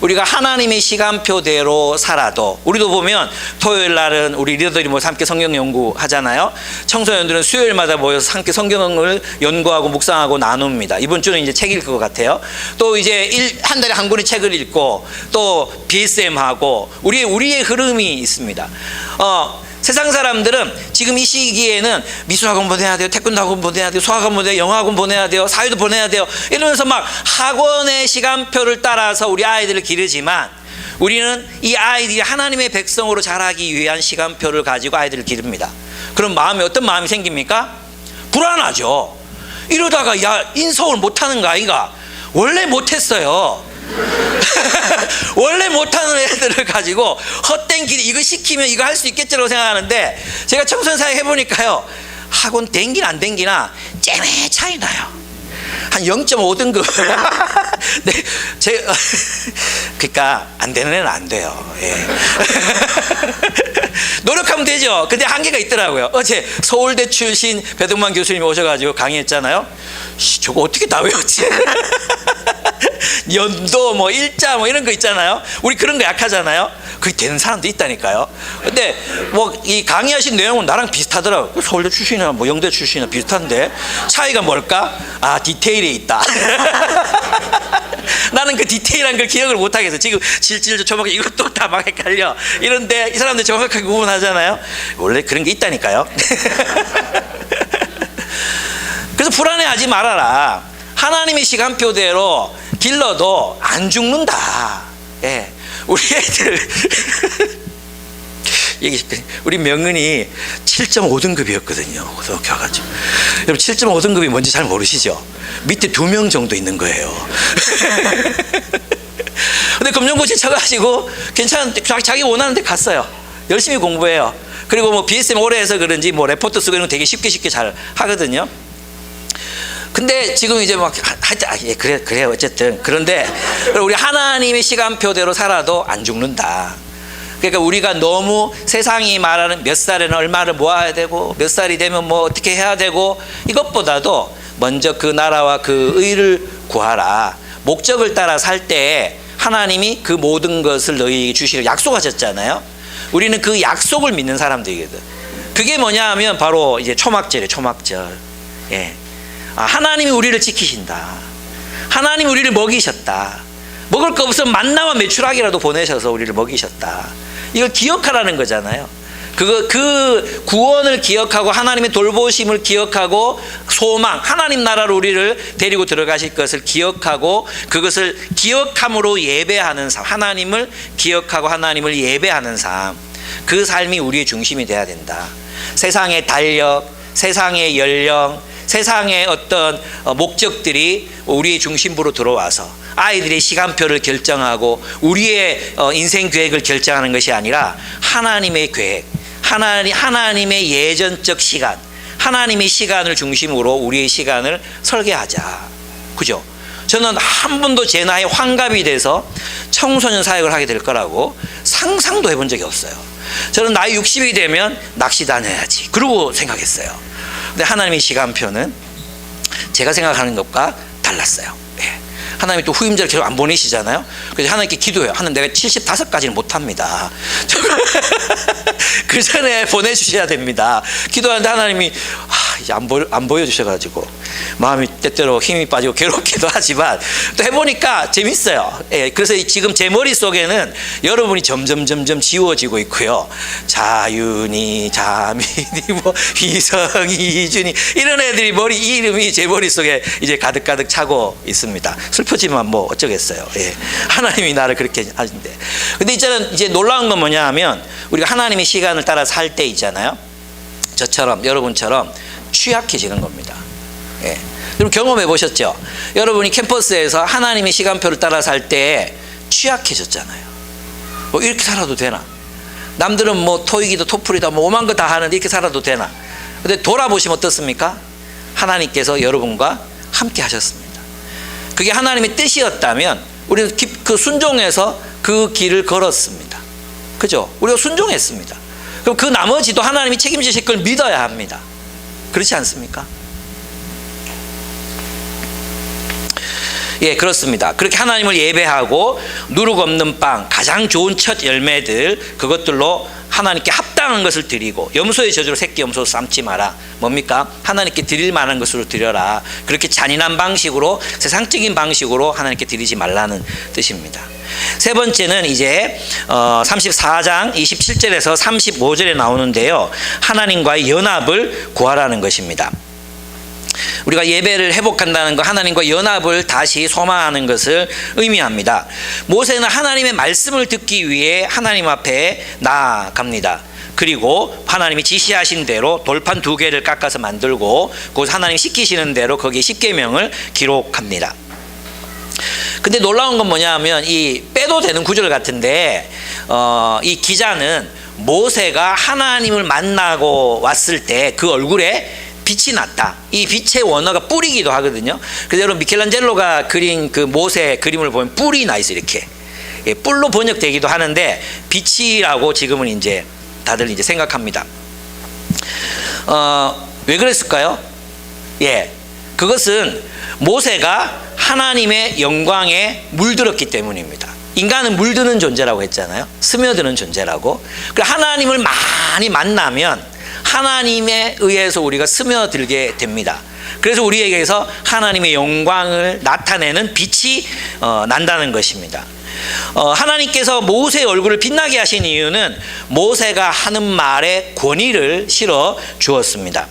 우리가 하나님의 시간표대로 살아도, 우리도 보면 토요일 날은 우리 리더들이 모여서 함께 성경 연구하잖아요. 청소년들은 수요일마다 모여서 함께 성경을 연구하고 묵상하고 나눕니다. 이번 주는 이제 책 읽을 것 같아요. 또 이제 한 달에 한 권의 책을 읽고, 또 BSM하고 우리의 흐름이 있습니다. 세상 사람들은 지금 이 시기에는 미술학원 보내야 돼요, 태권도 학원 보내야 돼요, 수학학원 보내야 돼요, 영어학원 보내야 돼요, 사회도 보내야 돼요, 이러면서 막 학원의 시간표를 따라서 우리 아이들을 기르지만, 우리는 이 아이들이 하나님의 백성으로 자라기 위한 시간표를 가지고 아이들을 기릅니다. 그럼 어떤 마음이 생깁니까? 불안하죠. 이러다가 인서울 못하는 거 아이가? 원래 못했어요. 원래 못하는 애들을 가지고 헛된 기대, 이거 시키면 이거 할 수 있겠지라고 생각하는데, 제가 청소년 사역 해보니까요, 학원 댕기나 안 댕기나 잼에 차이 나요. 한 0.5등급. 네, 그러니까 안 되는 애는 안 돼요. 예. 노력하면 되죠. 근데 한계가 있더라고요. 어제 서울대 출신 배동만 교수님이 오셔가지고 강의했잖아요. 저거 어떻게 다 외웠지? 연도 뭐 일자 뭐 이런 거 있잖아요. 우리 그런 거 약하잖아요. 그게 되는 사람도 있다니까요. 근데 뭐 이 강의하신 내용은 나랑 비슷하더라고요. 서울대 출신이나 뭐 영대 출신이나 비슷한데 차이가 뭘까? 아, 디테일에 있다. 나는 그 디테일한 걸 기억을 못 하겠어. 지금 질질 조목에 이것도 다 막 헷갈려. 이런데 이 사람들 정확하게 구분하잖아요. 원래 그런 게 있다니까요. 그래서 불안해하지 말아라. 하나님의 시간표대로 길러도 안 죽는다. 예. 우리 애들 우리 명은이 7.5등급이었거든요. 고등학교 가가지고. 여러분 7.5등급이 뭔지 잘 모르시죠? 밑에 2명 정도 있는 거예요. 근데 검정고시 쳐가지고 괜찮은데 자기 원하는 데 갔어요. 열심히 공부해요. 그리고 뭐 BSM 오래 해서 그런지 뭐 레포트 쓰고 이런 거 되게 쉽게 잘 하거든요. 근데 지금 이제 막 예, 그래 어쨌든. 그런데 우리 하나님의 시간표대로 살아도 안 죽는다. 그러니까 우리가 너무 세상이 말하는 몇 살에는 얼마를 모아야 되고 몇 살이 되면 뭐 어떻게 해야 되고, 이것보다도 먼저 그 나라와 그 의를 구하라. 목적을 따라 살 때 하나님이 그 모든 것을 너희에게 주시려 약속하셨잖아요. 우리는 그 약속을 믿는 사람들이거든. 그게 뭐냐 하면 바로 이제 초막절이에요. 초막절. 예. 아, 하나님이 우리를 지키신다. 하나님이 우리를 먹이셨다. 먹을 거 없으면 만나와 메추라기라도 보내셔서 우리를 먹이셨다. 이걸 기억하라는 거잖아요. 그 구원을 기억하고 하나님의 돌보심을 기억하고 소망, 하나님 나라로 우리를 데리고 들어가실 것을 기억하고 그것을 기억함으로 예배하는 삶, 하나님을 기억하고 하나님을 예배하는 삶, 그 삶이 우리의 중심이 돼야 된다. 세상의 달력, 세상의 연령, 세상의 어떤 목적들이 우리의 중심부로 들어와서 아이들의 시간표를 결정하고 우리의 인생 계획을 결정하는 것이 아니라 하나님의 계획, 하나님의 예전적 시간, 하나님의 시간을 중심으로 우리의 시간을 설계하자. 그죠? 저는 한 번도 제 나이에 환갑이 돼서 청소년 사역을 하게 될 거라고 상상도 해본 적이 없어요. 저는 나이 60이 되면 낚시 다녀야지 그러고 생각했어요. 근데 하나님의 시간표는 제가 생각하는 것과 달랐어요. 예. 하나님이 또 후임자를 계속 안 보내시잖아요. 그래서 하나님께 기도해요. 하나님, 내가 75까지는 못합니다. 그 전에 보내주셔야 됩니다. 기도하는데 하나님이 이제 안 보여주셔가지고 마음이 때때로 힘이 빠지고 괴롭기도 하지만 또 해보니까 재밌어요. 예, 그래서 지금 제 머릿속에는 여러분이 점점 지워지고 있고요. 자윤이, 자민이, 뭐 희성이, 이준이 이런 애들이 이름이 제 머릿속에 이제 가득 차고 있습니다. 슬프지만 뭐 어쩌겠어요. 예, 하나님이 나를 그렇게 하신데. 근데 이제 놀라운 건 뭐냐 하면 우리가 하나님의 시간을 따라 살 때 있잖아요. 저처럼 여러분처럼 취약해지는 겁니다. 예. 여러분 경험해 보셨죠? 여러분이 캠퍼스에서 하나님의 시간표를 따라 살 때 취약해졌잖아요. 뭐 이렇게 살아도 되나? 남들은 뭐 토익이다 토플이다 뭐 오만 거 다 하는데 이렇게 살아도 되나? 근데 돌아보시면 어떻습니까? 하나님께서 여러분과 함께 하셨습니다. 그게 하나님의 뜻이었다면 우리는 그 순종해서 그 길을 걸었습니다. 그죠? 우리가 순종했습니다. 그럼 그 나머지도 하나님이 책임지실 걸 믿어야 합니다. 그렇지 않습니까? 예, 그렇습니다. 그렇게 하나님을 예배하고 누룩 없는 빵, 가장 좋은 첫 열매들, 그것들로 하나님께 합당한 것을 드리고, 염소의 저주로 새끼 염소 삶지 마라. 뭡니까? 하나님께 드릴 만한 것으로 드려라. 그렇게 잔인한 방식으로, 세상적인 방식으로 하나님께 드리지 말라는 뜻입니다. 세 번째는 이제 34장 27절에서 35절에 나오는데요, 하나님과의 연합을 구하라는 것입니다. 우리가 예배를 회복한다는 것, 하나님과 연합을 다시 소망하는 것을 의미합니다. 모세는 하나님의 말씀을 듣기 위해 하나님 앞에 나아갑니다. 그리고 하나님이 지시하신 대로 돌판 2개를 깎아서 만들고 곧 하나님 시키시는 대로 거기에 10계명을 기록합니다. 근데 놀라운 건 뭐냐면 이 빼도 되는 구절 같은데 이 기자는 모세가 하나님을 만나고 왔을 때 그 얼굴에 빛이 났다. 이 빛의 원어가 뿔이기도 하거든요. 그래서 여러분 미켈란젤로가 그린 그 모세 그림을 보면 뿔이 나 있어요. 이렇게 뿔로 번역되기도 하는데 빛이라고 지금은 이제 다들 이제 생각합니다. 왜 그랬을까요? 예, 그것은 모세가 하나님의 영광에 물들었기 때문입니다. 인간은 물드는 존재라고 했잖아요. 스며드는 존재라고. 하나님을 많이 만나면 하나님에 의해서 우리가 스며들게 됩니다. 그래서 우리에게서 하나님의 영광을 나타내는 빛이 난다는 것입니다. 하나님께서 모세의 얼굴을 빛나게 하신 이유는 모세가 하는 말에 권위를 실어 주었습니다.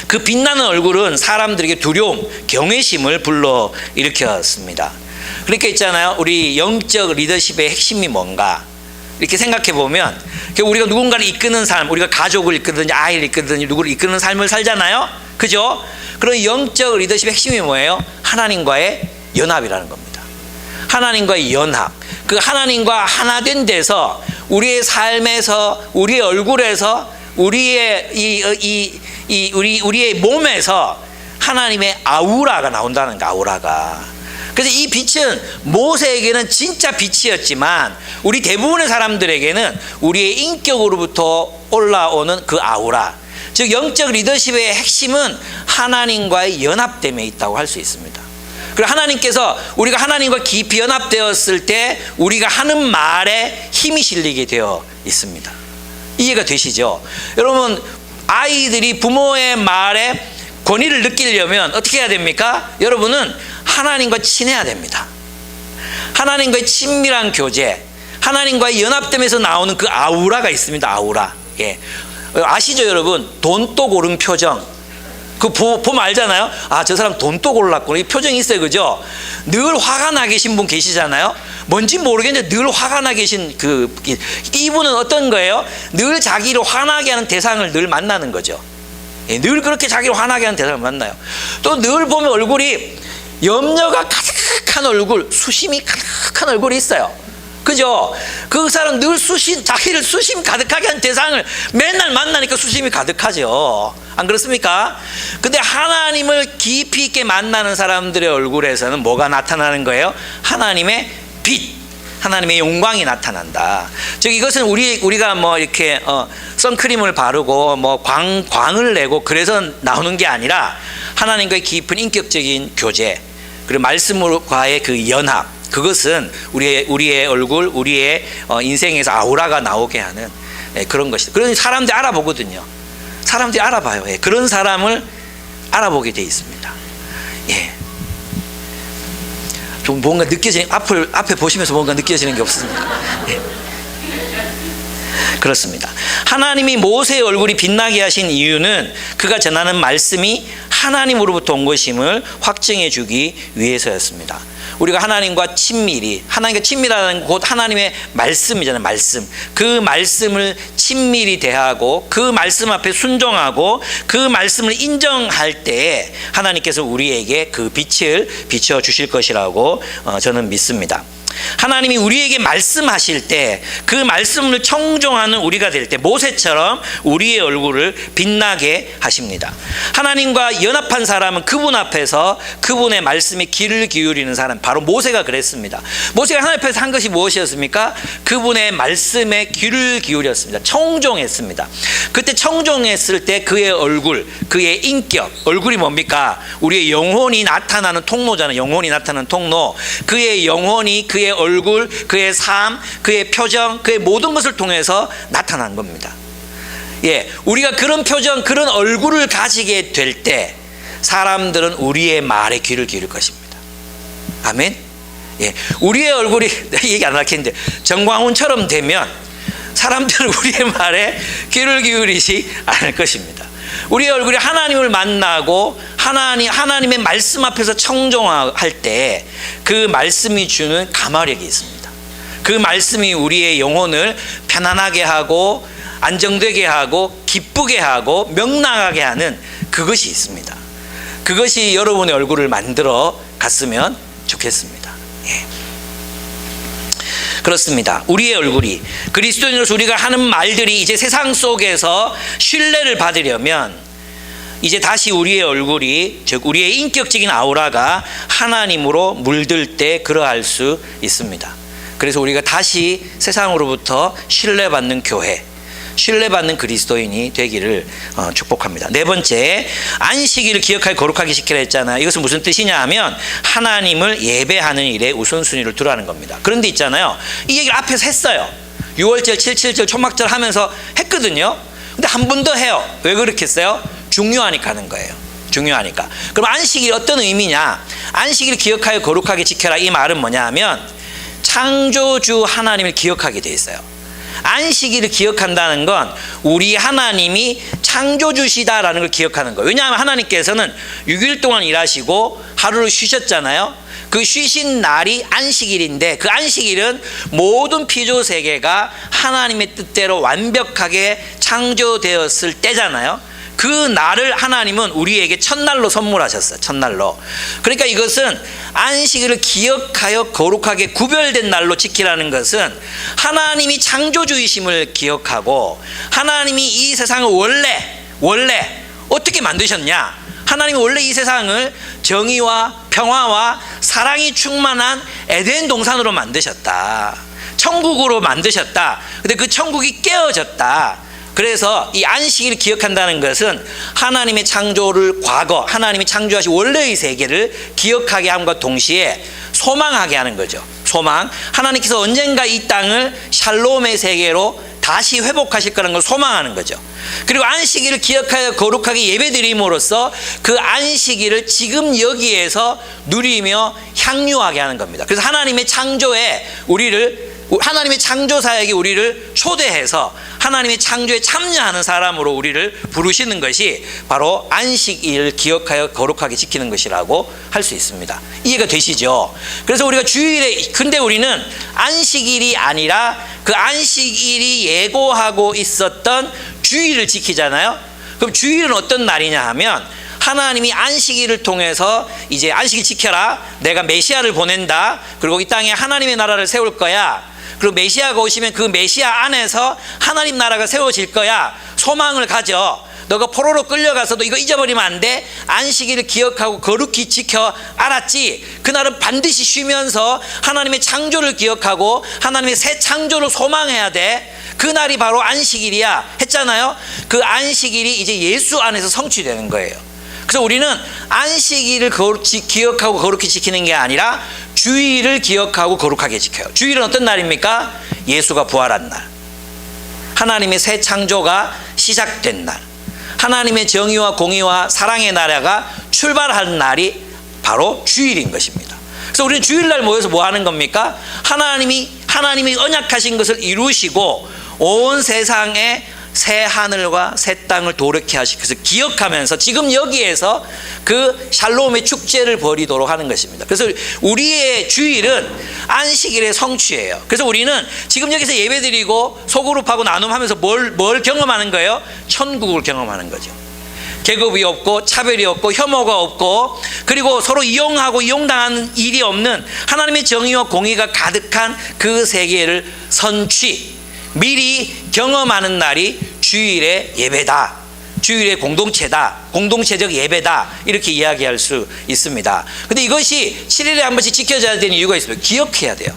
그 빛나는 얼굴은 사람들에게 두려움, 경외심을 불러일으켰습니다. 그렇게 있잖아요. 우리 영적 리더십의 핵심이 뭔가 이렇게 생각해 보면 우리가 누군가를 이끄는 삶, 우리가 가족을 이끄든지 아이를 이끄든지 누구를 이끄는 삶을 살잖아요. 그죠? 그런 영적 리더십의 핵심이 뭐예요? 하나님과의 연합이라는 겁니다. 하나님과의 연합. 그 하나님과 하나 된 데서 우리의 삶에서, 우리의 얼굴에서, 우리의 우리의 몸에서 하나님의 아우라가 나온다는 거, 아우라가. 그래서 이 빛은 모세에게는 진짜 빛이었지만 우리 대부분의 사람들에게는 우리의 인격으로부터 올라오는 그 아우라, 즉 영적 리더십의 핵심은 하나님과의 연합됨에 있다고 할 수 있습니다. 그리고 하나님께서 우리가 하나님과 깊이 연합되었을 때 우리가 하는 말에 힘이 실리게 되어 있습니다. 이해가 되시죠? 여러분, 아이들이 부모의 말에 권위를 느끼려면 어떻게 해야 됩니까? 여러분은 하나님과 친해야 됩니다. 하나님과의 친밀한 교제, 하나님과의 연합됨에서 나오는 그 아우라가 있습니다. 아우라. 예. 아시죠, 여러분? 돈독 오른 표정. 그 보면 알잖아요. 아, 저 사람 돈독 올랐구나. 이 표정이 있어요, 그죠? 늘 화가 나 계신 분 계시잖아요. 뭔지 모르겠는데 늘 화가 나 계신 이분은 어떤 거예요? 늘 자기를 화나게 하는 대상을 늘 만나는 거죠. 예, 늘 그렇게 자기를 화나게 하는 대상을 만나요. 또 늘 보면 얼굴이 염려가 가득한 얼굴, 수심이 가득한 얼굴이 있어요. 그죠? 그 사람 늘 자기를 수심 가득하게 한 대상을 맨날 만나니까 수심이 가득하죠. 안 그렇습니까? 근데 하나님을 깊이 있게 만나는 사람들의 얼굴에서는 뭐가 나타나는 거예요? 하나님의 빛, 하나님의 영광이 나타난다. 즉 이것은 우리가 뭐 이렇게 선크림을 바르고 뭐 광을 내고 그래서 나오는 게 아니라 하나님과의 깊은 인격적인 교제, 그리고 말씀과의 그 연합, 그것은 우리의 얼굴, 우리의 인생에서 아우라가 나오게 하는 그런 것이다. 그런 사람들이 알아보거든요. 사람들이 알아봐요. 예, 그런 사람을 알아보게 돼 있습니다. 예. 좀 뭔가 느껴지는, 앞에 보시면서 뭔가 느껴지는 게 없습니까? 예. 그렇습니다. 하나님이 모세의 얼굴이 빛나게 하신 이유는 그가 전하는 말씀이 하나님으로부터 온 것임을 확증해 주기 위해서였습니다. 우리가 하나님과 친밀히, 하나님과 친밀하는 곧 하나님의 말씀이잖아요. 말씀. 그 말씀을 친밀히 대하고 그 말씀 앞에 순종하고 그 말씀을 인정할 때 하나님께서 우리에게 그 빛을 비춰 주실 것이라고 저는 믿습니다. 하나님이 우리에게 말씀하실 때 그 말씀을 청종하는 우리가 될 때 모세처럼 우리의 얼굴을 빛나게 하십니다. 하나님과 연합한 사람은 그분 앞에서 그분의 말씀에 귀를 기울이는 사람, 바로 모세가 그랬습니다. 모세가 하나님 앞에서 한 것이 무엇이었습니까? 그분의 말씀에 귀를 기울였습니다. 청종했습니다. 그때 청종했을 때 그의 얼굴, 그의 인격, 얼굴이 뭡니까? 우리의 영혼이 나타나는 통로잖아요. 영혼이 나타나는 통로. 그의 영혼이, 그의 얼굴, 그의 삶, 그의 표정, 그의 모든 것을 통해서 나타난 겁니다. 예, 우리가 그런 표정, 그런 얼굴을 가지게 될 때 사람들은 우리의 말에 귀를 기울일 것입니다. 아멘. 예, 우리의 얼굴이 얘기 안 하겠는데 정광훈처럼 되면 사람들은 우리의 말에 귀를 기울이지 않을 것입니다. 우리의 얼굴이 하나님을 만나고 하나님의 말씀 앞에서 청종할 때 그 말씀이 주는 가마력이 있습니다. 그 말씀이 우리의 영혼을 편안하게 하고 안정되게 하고 기쁘게 하고 명랑하게 하는 그것이 있습니다. 그것이 여러분의 얼굴을 만들어 갔으면 좋겠습니다. 그렇습니다. 우리의 얼굴이, 그리스도인으로서 우리가 하는 말들이 이제 세상 속에서 신뢰를 받으려면 이제 다시 우리의 얼굴이, 즉 우리의 인격적인 아우라가 하나님으로 물들 때 그러할 수 있습니다. 그래서 우리가 다시 세상으로부터 신뢰받는 교회, 신뢰받는 그리스도인이 되기를 축복합니다. 네 번째, 안식일을 기억하여 거룩하게 지키라 했잖아요. 이것은 무슨 뜻이냐 하면 하나님을 예배하는 일에 우선순위를 두라는 겁니다. 그런데 있잖아요, 이 얘기를 앞에서 했어요. 6월절, 7.7절, 초막절 하면서 했거든요. 근데 한 번 더 해요. 왜 그렇게 했어요? 중요하니까 하는 거예요. 중요하니까. 그럼 안식일이 어떤 의미냐? 안식일을 기억하여 거룩하게 지켜라, 이 말은 뭐냐 하면 창조주 하나님을 기억하게 돼 있어요. 안식일을 기억한다는 건 우리 하나님이 창조주시다라는 걸 기억하는 거예요. 왜냐하면 하나님께서는 6일 동안 일하시고 하루를 쉬셨잖아요. 그 쉬신 날이 안식일인데, 그 안식일은 모든 피조세계가 하나님의 뜻대로 완벽하게 창조되었을 때잖아요. 그 날을 하나님은 우리에게 첫날로 선물하셨어요. 첫날로. 그러니까 이것은 안식일을 기억하여 거룩하게 구별된 날로 지키라는 것은 하나님이 창조주이심을 기억하고, 하나님이 이 세상을 원래 어떻게 만드셨냐? 하나님이 원래 이 세상을 정의와 평화와 사랑이 충만한 에덴 동산으로 만드셨다. 천국으로 만드셨다. 근데 그 천국이 깨어졌다. 그래서 이 안식일을 기억한다는 것은 하나님의 창조를, 과거 하나님이 창조하신 원래의 세계를 기억하게 함과 동시에 소망하게 하는 거죠. 소망. 하나님께서 언젠가 이 땅을 샬롬의 세계로 다시 회복하실 거라는 걸 소망하는 거죠. 그리고 안식일을 기억하여 거룩하게 예배드림으로써 그 안식일을 지금 여기에서 누리며 향유하게 하는 겁니다. 그래서 하나님의 창조에 하나님의 창조사에게 우리를 초대해서 하나님의 창조에 참여하는 사람으로 우리를 부르시는 것이 바로 안식일을 기억하여 거룩하게 지키는 것이라고 할 수 있습니다. 이해가 되시죠? 그래서 우리가 주일에, 근데 우리는 안식일이 아니라 그 안식일이 예고하고 있었던 주일을 지키잖아요. 그럼 주일은 어떤 날이냐 하면 하나님이 안식일을 통해서 이제 안식일 지켜라, 내가 메시아를 보낸다, 그리고 이 땅에 하나님의 나라를 세울 거야, 그리고 메시아가 오시면 그 메시아 안에서 하나님 나라가 세워질 거야, 소망을 가져, 너가 포로로 끌려가서도 이거 잊어버리면 안 돼, 안식일을 기억하고 거룩히 지켜, 알았지? 그날은 반드시 쉬면서 하나님의 창조를 기억하고 하나님의 새 창조를 소망해야 돼. 그날이 바로 안식일이야 했잖아요. 그 안식일이 이제 예수 안에서 성취되는 거예요. 그래서 우리는 안식일을 기억하고 거룩히 지키는 게 아니라 주일을 기억하고 거룩하게 지켜요. 주일은 어떤 날입니까? 예수가 부활한 날, 하나님의 새 창조가 시작된 날, 하나님의 정의와 공의와 사랑의 나라가 출발한 날이 바로 주일인 것입니다. 그래서 우리는 주일날 모여서 뭐 하는 겁니까? 하나님이 언약하신 것을 이루시고 온 세상에 새 하늘과 새 땅을 도래케 하시고, 그래서 기억하면서 지금 여기에서 그 샬롬의 축제를 벌이도록 하는 것입니다. 그래서 우리의 주일은 안식일의 성취예요. 그래서 우리는 지금 여기서 예배드리고 소그룹하고 나눔하면서 뭘 경험하는 거예요? 천국을 경험하는 거죠. 계급이 없고 차별이 없고 혐오가 없고, 그리고 서로 이용하고 이용당하는 일이 없는 하나님의 정의와 공의가 가득한 그 세계를 미리 경험하는 날이 주일의 예배다, 주일의 공동체다, 공동체적 예배다, 이렇게 이야기할 수 있습니다. 근데 이것이 7일에 한 번씩 지켜져야 되는 이유가 있습니다. 기억해야 돼요.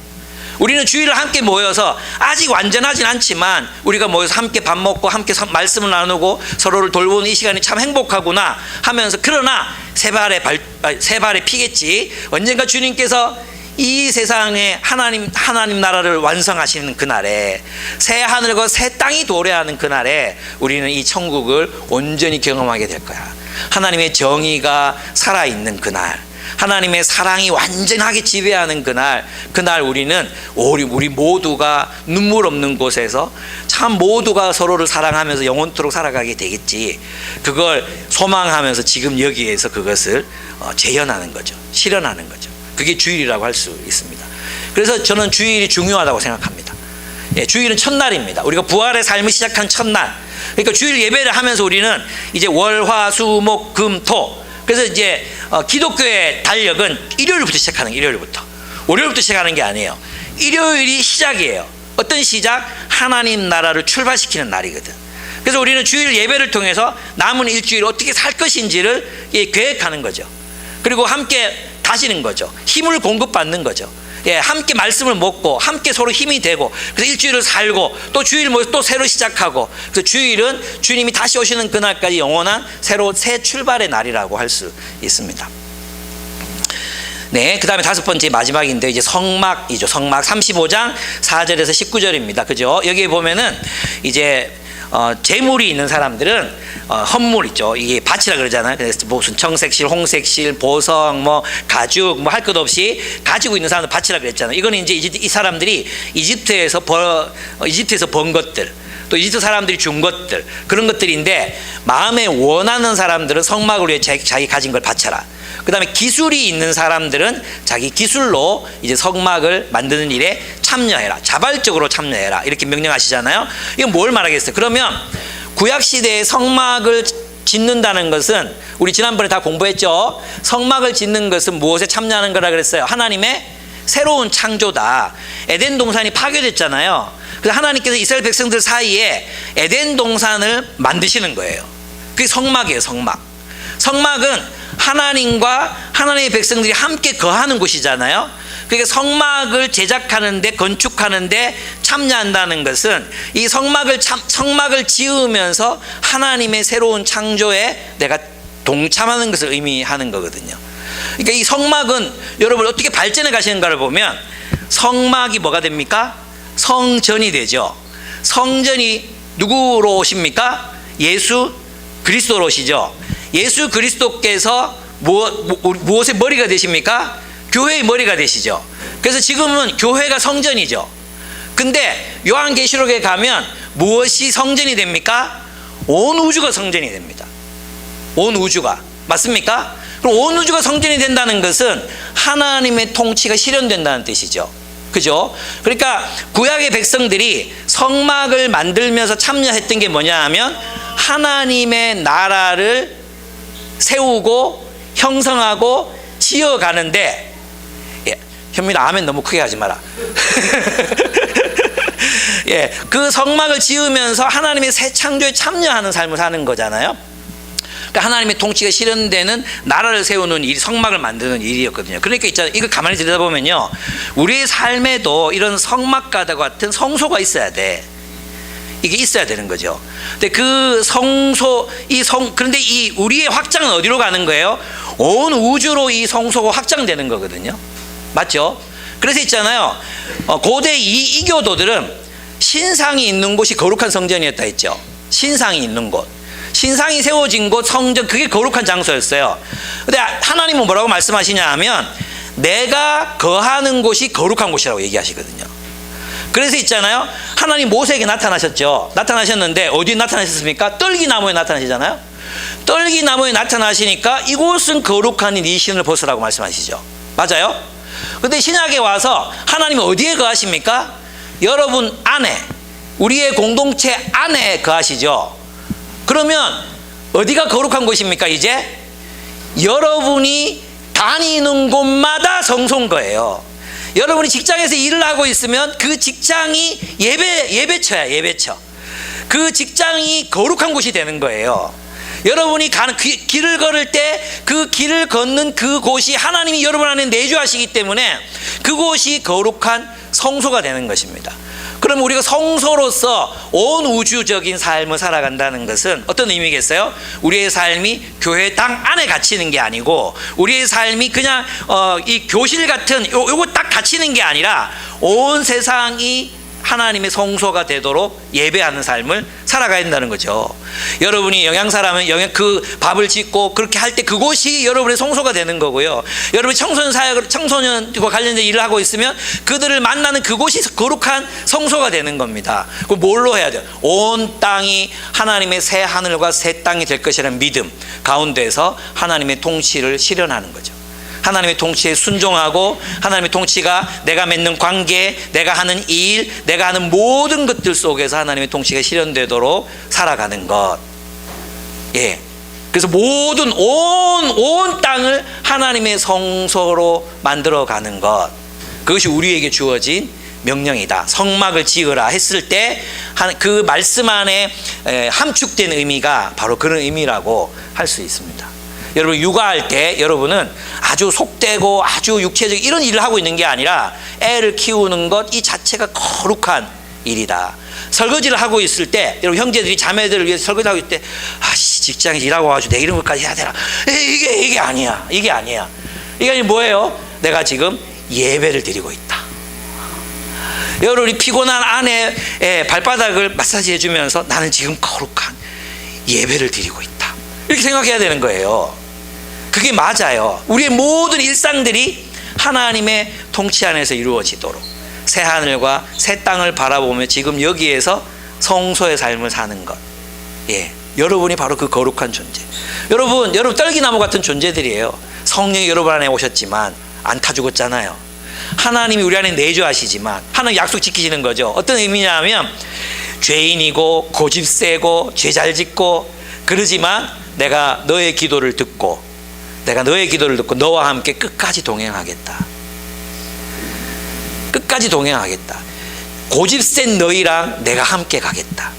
우리는 주일을 함께 모여서 아직 완전하진 않지만 우리가 모여서 함께 밥 먹고 함께 말씀을 나누고 서로를 돌보는 이 시간이 참 행복하구나 하면서, 그러나 새 발에 피겠지. 언젠가 주님께서 이 세상에 하나님 나라를 완성하시는 그날에, 새 하늘과 새 땅이 도래하는 그날에 우리는 이 천국을 온전히 경험하게 될 거야. 하나님의 정의가 살아있는 그날, 하나님의 사랑이 완전하게 지배하는 그날 우리는 우리 모두가 눈물 없는 곳에서 참 모두가 서로를 사랑하면서 영원토록 살아가게 되겠지. 그걸 소망하면서 지금 여기에서 그것을 재현하는 거죠. 실현하는 거죠. 그게 주일이라고 할 수 있습니다. 그래서 저는 주일이 중요하다고 생각합니다. 주일은 첫날입니다. 우리가 부활의 삶을 시작한 첫날. 그러니까 주일 예배를 하면서 우리는 이제 월, 화, 수, 목, 금, 토. 그래서 이제 기독교의 달력은 일요일부터 시작하는 거예요. 일요일부터. 월요일부터 시작하는 게 아니에요. 일요일이 시작이에요. 어떤 시작? 하나님 나라를 출발시키는 날이거든. 그래서 우리는 주일 예배를 통해서 남은 일주일 어떻게 살 것인지를 계획하는 거죠. 그리고 함께 다지는 거죠. 힘을 공급받는 거죠. 함께 말씀을 먹고 함께 서로 힘이 되고, 그래서 일주일을 살고 또 주일 또 새로 시작하고, 그래서 주일은 주님이 다시 오시는 그날까지 영원한 새 출발의 날이라고 할 수 있습니다. 네, 그 다음에 다섯 번째 마지막인데 이제 성막이죠. 성막 35장 4절에서 19절입니다. 그죠? 여기에 보면은 이제 재물이 있는 사람들은 헌물 있죠. 이게 밭이라 그러잖아요. 그래서 무슨 청색실, 홍색실, 보석, 뭐 가죽, 뭐 할 것 없이 가지고 있는 사람들 밭이라 그랬잖아요. 이거는 이제 이 사람들이 이집트에서 번 것들, 또 이집트 사람들이 준 것들, 그런 것들인데, 마음에 원하는 사람들은 성막을 위해 자기 가진 걸 바쳐라. 그 다음에 기술이 있는 사람들은 자기 기술로 이제 성막을 만드는 일에 참여해라. 자발적으로 참여해라. 이렇게 명령하시잖아요. 이건 뭘 말하겠어요? 그러면 구약시대에 성막을 짓는다는 것은, 우리 지난번에 다 공부했죠. 성막을 짓는 것은 무엇에 참여하는 거라 그랬어요? 하나님의 새로운 창조다. 에덴 동산이 파괴됐잖아요. 그래서 하나님께서 이스라엘 백성들 사이에 에덴 동산을 만드시는 거예요. 그게 성막이에요. 성막. 성막은 하나님과 하나님의 백성들이 함께 거하는 곳이잖아요. 그러니까 성막을 제작하는데, 건축하는데 참여한다는 것은 이 성막을 지으면서 하나님의 새로운 창조에 내가 동참하는 것을 의미하는 거거든요. 그러니까 이 성막은 여러분 어떻게 발전해 가시는가를 보면, 성막이 뭐가 됩니까? 성전이 되죠. 성전이 누구로 오십니까? 예수 그리스도로 오시죠. 예수 그리스도께서 무엇의 머리가 되십니까? 교회의 머리가 되시죠. 그래서 지금은 교회가 성전이죠. 근데 요한계시록에 가면 무엇이 성전이 됩니까? 온 우주가 성전이 됩니다. 온 우주가. 맞습니까? 그럼 온 우주가 성전이 된다는 것은 하나님의 통치가 실현된다는 뜻이죠. 그죠? 그러니까 구약의 백성들이 성막을 만들면서 참여했던 게 뭐냐 하면, 하나님의 나라를 세우고 형성하고 지어가는데, 현민아 아멘 너무 크게 하지 마라. 그 성막을 지으면서 하나님의 새 창조에 참여하는 삶을 사는 거잖아요. 그러니까 하나님의 통치가 실현되는 나라를 세우는 일이 성막을 만드는 일이었거든요. 그러니까 있잖아요. 이거 가만히 들여다보면요, 우리의 삶에도 이런 성막과 같은 성소가 있어야 돼. 이게 있어야 되는 거죠. 근데 그 그런데 이 우리의 확장은 어디로 가는 거예요? 온 우주로 이 성소가 확장되는 거거든요. 맞죠? 그래서 있잖아요. 고대 이교도들은 신상이 있는 곳이 거룩한 성전이었다 했죠. 신상이 있는 곳. 신상이 세워진 곳, 성전, 그게 거룩한 장소였어요. 근데 하나님은 뭐라고 말씀하시냐 하면, 내가 거하는 곳이 거룩한 곳이라고 얘기하시거든요. 그래서 있잖아요. 하나님 모세에게 나타나셨죠. 나타나셨는데 어디에 나타나셨습니까? 떨기나무에 나타나시잖아요. 떨기나무에 나타나시니까 이곳은 거룩한 이 신을 벗으라고 말씀하시죠. 맞아요? 근데 신약에 와서 하나님은 어디에 거하십니까? 여러분 안에, 우리의 공동체 안에 거하시죠. 그러면 어디가 거룩한 곳입니까? 이제 여러분이 다니는 곳마다 성소인 거예요. 여러분이 직장에서 일을 하고 있으면 그 직장이 예배처야. 예배처. 그 직장이 거룩한 곳이 되는 거예요. 여러분이 가는 길을 걸을 때 그 길을 걷는 그곳이 하나님이 여러분 안에 내주하시기 때문에 그곳이 거룩한 성소가 되는 것입니다. 그럼 우리가 성소로서 온 우주적인 삶을 살아간다는 것은 어떤 의미겠어요? 우리의 삶이 교회당 안에 갇히는 게 아니고, 우리의 삶이 그냥 이 교실 같은 요거 딱 갇히는 게 아니라, 온 세상이 하나님의 성소가 되도록 예배하는 삶을 살아가야 된다는 거죠. 여러분이 영양사라면 그 밥을 짓고 그렇게 할 때 그곳이 여러분의 성소가 되는 거고요. 여러분이 청소년과 관련된 일을 하고 있으면 그들을 만나는 그곳이 거룩한 성소가 되는 겁니다. 그 뭘로 해야 돼요? 온 땅이 하나님의 새 하늘과 새 땅이 될 것이라는 믿음 가운데서 하나님의 통치를 실현하는 거죠. 하나님의 통치에 순종하고, 하나님의 통치가 내가 맺는 관계, 내가 하는 일, 내가 하는 모든 것들 속에서 하나님의 통치가 실현되도록 살아가는 것. 그래서 모든 온 땅을 하나님의 성소로 만들어가는 것. 그것이 우리에게 주어진 명령이다. 성막을 지으라 했을 때 그 말씀 안에 함축된 의미가 바로 그런 의미라고 할 수 있습니다. 여러분 육아할 때 여러분은 아주 속되고 아주 육체적 이런 일을 하고 있는 게 아니라 애를 키우는 것 이 자체가 거룩한 일이다. 설거지를 하고 있을 때 여러분 형제들이 자매들을 위해서 설거지하고 있을 때 직장에서 일하고 와가지고 내 이런 것까지 해야 되나? 이게 아니야. 이게 아니야. 이게 뭐예요? 내가 지금 예배를 드리고 있다. 여러분이 피곤한 아내의 발바닥을 마사지 해주면서 나는 지금 거룩한 예배를 드리고 있다. 이렇게 생각해야 되는 거예요. 그게 맞아요. 우리의 모든 일상들이 하나님의 통치 안에서 이루어지도록 새 하늘과 새 땅을 바라보며 지금 여기에서 성소의 삶을 사는 것. 예, 여러분이 바로 그 거룩한 존재. 여러분 떨기나무 같은 존재들이에요. 성령이 여러분 안에 오셨지만 안 타 죽었잖아요. 하나님이 우리 안에 내주하시지만 하나님 약속 지키시는 거죠. 어떤 의미냐면 죄인이고 고집세고 죄 잘 짓고 그러지만 내가 너의 기도를 듣고 너와 함께 끝까지 동행하겠다. 끝까지 동행하겠다. 고집센 너희랑 내가 함께 가겠다.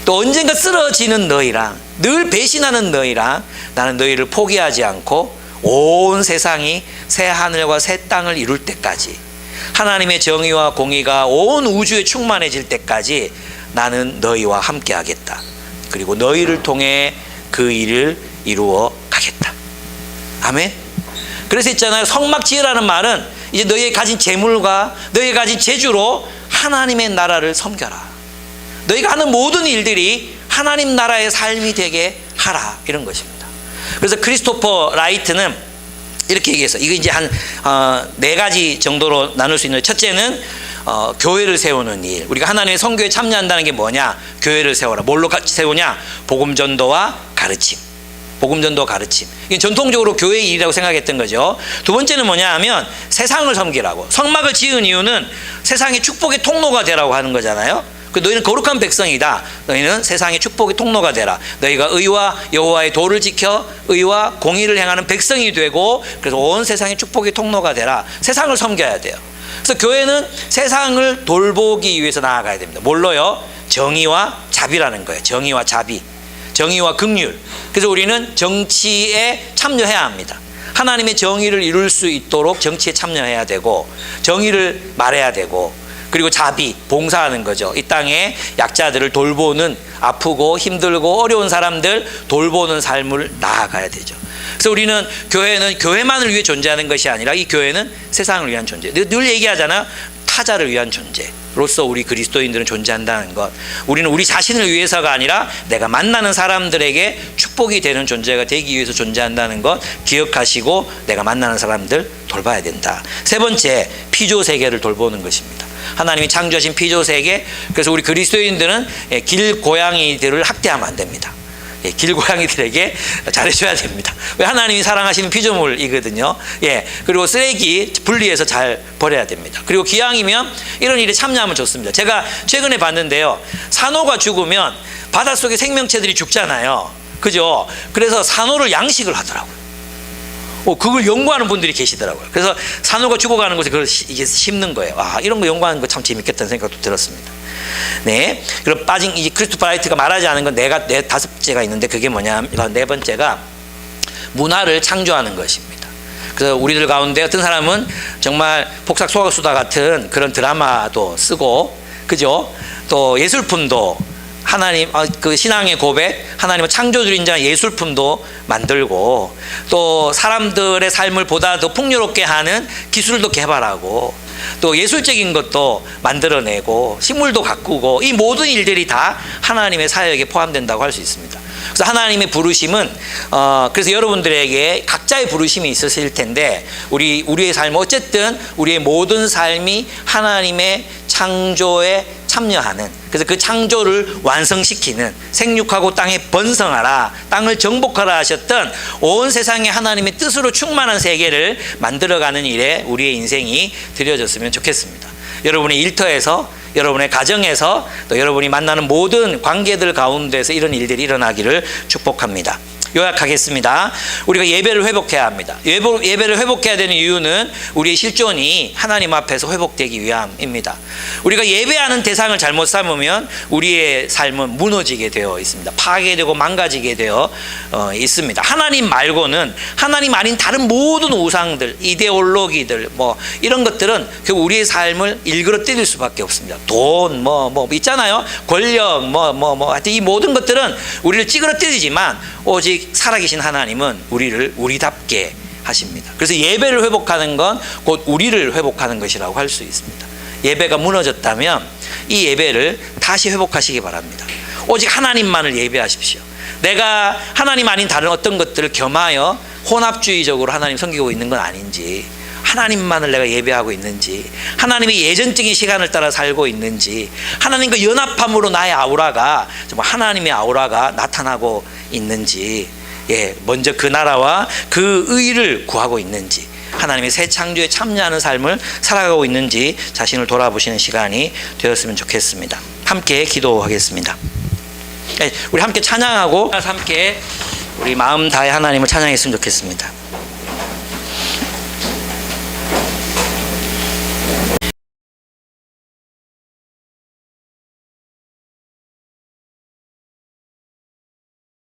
또 언젠가 쓰러지는 너희랑 늘 배신하는 너희랑 나는 너희를 포기하지 않고 온 세상이 새 하늘과 새 땅을 이룰 때까지 하나님의 정의와 공의가 온 우주에 충만해질 때까지 나는 너희와 함께 하겠다. 그리고 너희를 통해 그 일을 이루어 가겠다. 아멘. 그래서 있잖아요. 성막 지으라는 말은 이제 너희의 가진 재물과 너희의 가진 재주로 하나님의 나라를 섬겨라. 너희가 하는 모든 일들이 하나님 나라의 삶이 되게 하라. 이런 것입니다. 그래서 크리스토퍼 라이트는 이렇게 얘기해서 이거 이제 한 4가지 정도로 나눌 수 있는데, 첫째는 교회를 세우는 일. 우리가 하나님의 선교에 참여한다는 게 뭐냐? 교회를 세워라. 뭘로 세우냐? 복음전도와 가르침. 복음전도 가르침. 이게 전통적으로 교회의 일이라고 생각했던 거죠. 두 번째는 뭐냐 하면 세상을 섬기라고. 성막을 지은 이유는 세상의 축복의 통로가 되라고 하는 거잖아요. 너희는 거룩한 백성이다. 너희는 세상의 축복의 통로가 되라. 너희가 의와 여호와의 도를 지켜 의와 공의를 행하는 백성이 되고 그래서 온 세상의 축복의 통로가 되라. 세상을 섬겨야 돼요. 그래서 교회는 세상을 돌보기 위해서 나아가야 됩니다. 뭘로요? 정의와 자비라는 거예요. 정의와 자비, 정의와 긍휼. 그래서 우리는 정치에 참여해야 합니다. 하나님의 정의를 이룰 수 있도록 정치에 참여해야 되고 정의를 말해야 되고, 그리고 자비, 봉사하는 거죠. 이 땅에 약자들을 돌보는, 아프고 힘들고 어려운 사람들 돌보는 삶을 나아가야 되죠. 그래서 우리는 교회는 교회만을 위해 존재하는 것이 아니라 이 교회는 세상을 위한 존재. 늘 얘기하잖아. 타자를 위한 존재로서 우리 그리스도인들은 존재한다는 것. 우리는 우리 자신을 위해서가 아니라 내가 만나는 사람들에게 축복이 되는 존재가 되기 위해서 존재한다는 것 기억하시고 내가 만나는 사람들 돌봐야 된다. 세 번째, 피조 세계를 돌보는 것입니다. 하나님이 창조하신 피조 세계. 그래서 우리 그리스도인들은 길고양이들을 학대하면 안 됩니다. 길고양이들에게 잘해줘야 됩니다. 왜? 하나님이 사랑하시는 피조물이거든요. 그리고 쓰레기 분리해서 잘 버려야 됩니다. 그리고 기왕이면 이런 일에 참여하면 좋습니다. 제가 최근에 봤는데요. 산호가 죽으면 바닷속에 생명체들이 죽잖아요. 그죠? 그래서 산호를 양식을 하더라고요. 그걸 연구하는 분들이 계시더라고요. 그래서 산호가 죽어가는 곳에 그걸 이게 심는 거예요. 이런 거 연구하는 거 참 재밌겠다는 생각도 들었습니다. 네. 그럼 빠진 이 크리스토퍼 라이트가 말하지 않은 건 네 5개가 있는데, 그게 뭐냐면 네 번째가 문화를 창조하는 것입니다. 그래서 우리들 가운데 어떤 사람은 정말 폭삭 소가수다 같은 그런 드라마도 쓰고, 그죠? 또 예술품도 하나님 그 신앙의 고백, 하나님은 창조주인 자 예술품도 만들고, 또 사람들의 삶을 보다 더 풍요롭게 하는 기술도 개발하고, 또 예술적인 것도 만들어내고 식물도 가꾸고, 이 모든 일들이 다 하나님의 사역에 포함된다고 할 수 있습니다. 그래서 하나님의 부르심은 그래서 여러분들에게 각자의 부르심이 있으실 텐데, 우리의 삶, 어쨌든 우리의 모든 삶이 하나님의 창조에 참여하는, 그래서 그 창조를 완성시키는, 생육하고 땅에 번성하라, 땅을 정복하라 하셨던 온 세상에 하나님의 뜻으로 충만한 세계를 만들어가는 일에 우리의 인생이 드려졌으면 좋겠습니다. 여러분의 일터에서, 여러분의 가정에서, 또 여러분이 만나는 모든 관계들 가운데서 이런 일들이 일어나기를 축복합니다. 요약하겠습니다. 우리가 예배를 회복해야 합니다. 예배를 회복해야 되는 이유는 우리의 실존이 하나님 앞에서 회복되기 위함입니다. 우리가 예배하는 대상을 잘못 삼으면 우리의 삶은 무너지게 되어 있습니다. 파괴되고 망가지게 되어 있습니다. 하나님 말고는, 하나님 아닌 다른 모든 우상들, 이데올로기들 뭐 이런 것들은 결국 우리의 삶을 일그러뜨릴 수밖에 없습니다. 돈 뭐 있잖아요. 권력 하여튼 이 모든 것들은 우리를 찌그러뜨리지만 오직 살아계신 하나님은 우리를 우리답게 하십니다. 그래서 예배를 회복하는 건 곧 우리를 회복하는 것이라고 할 수 있습니다. 예배가 무너졌다면 이 예배를 다시 회복하시기 바랍니다. 오직 하나님만을 예배하십시오. 내가 하나님 아닌 다른 어떤 것들을 겸하여 혼합주의적으로 하나님 섬기고 있는 건 아닌지, 하나님만을 내가 예배하고 있는지, 하나님의 예전적인 시간을 따라 살고 있는지, 하나님과 연합함으로 나의 아우라가 정말 하나님의 아우라가 나타나고 있는지, 먼저 그 나라와 그 의를 구하고 있는지, 하나님의 새 창조에 참여하는 삶을 살아가고 있는지 자신을 돌아보시는 시간이 되었으면 좋겠습니다. 함께 기도하겠습니다. 우리 함께 찬양하고 함께 우리 마음 다해 하나님을 찬양했으면 좋겠습니다.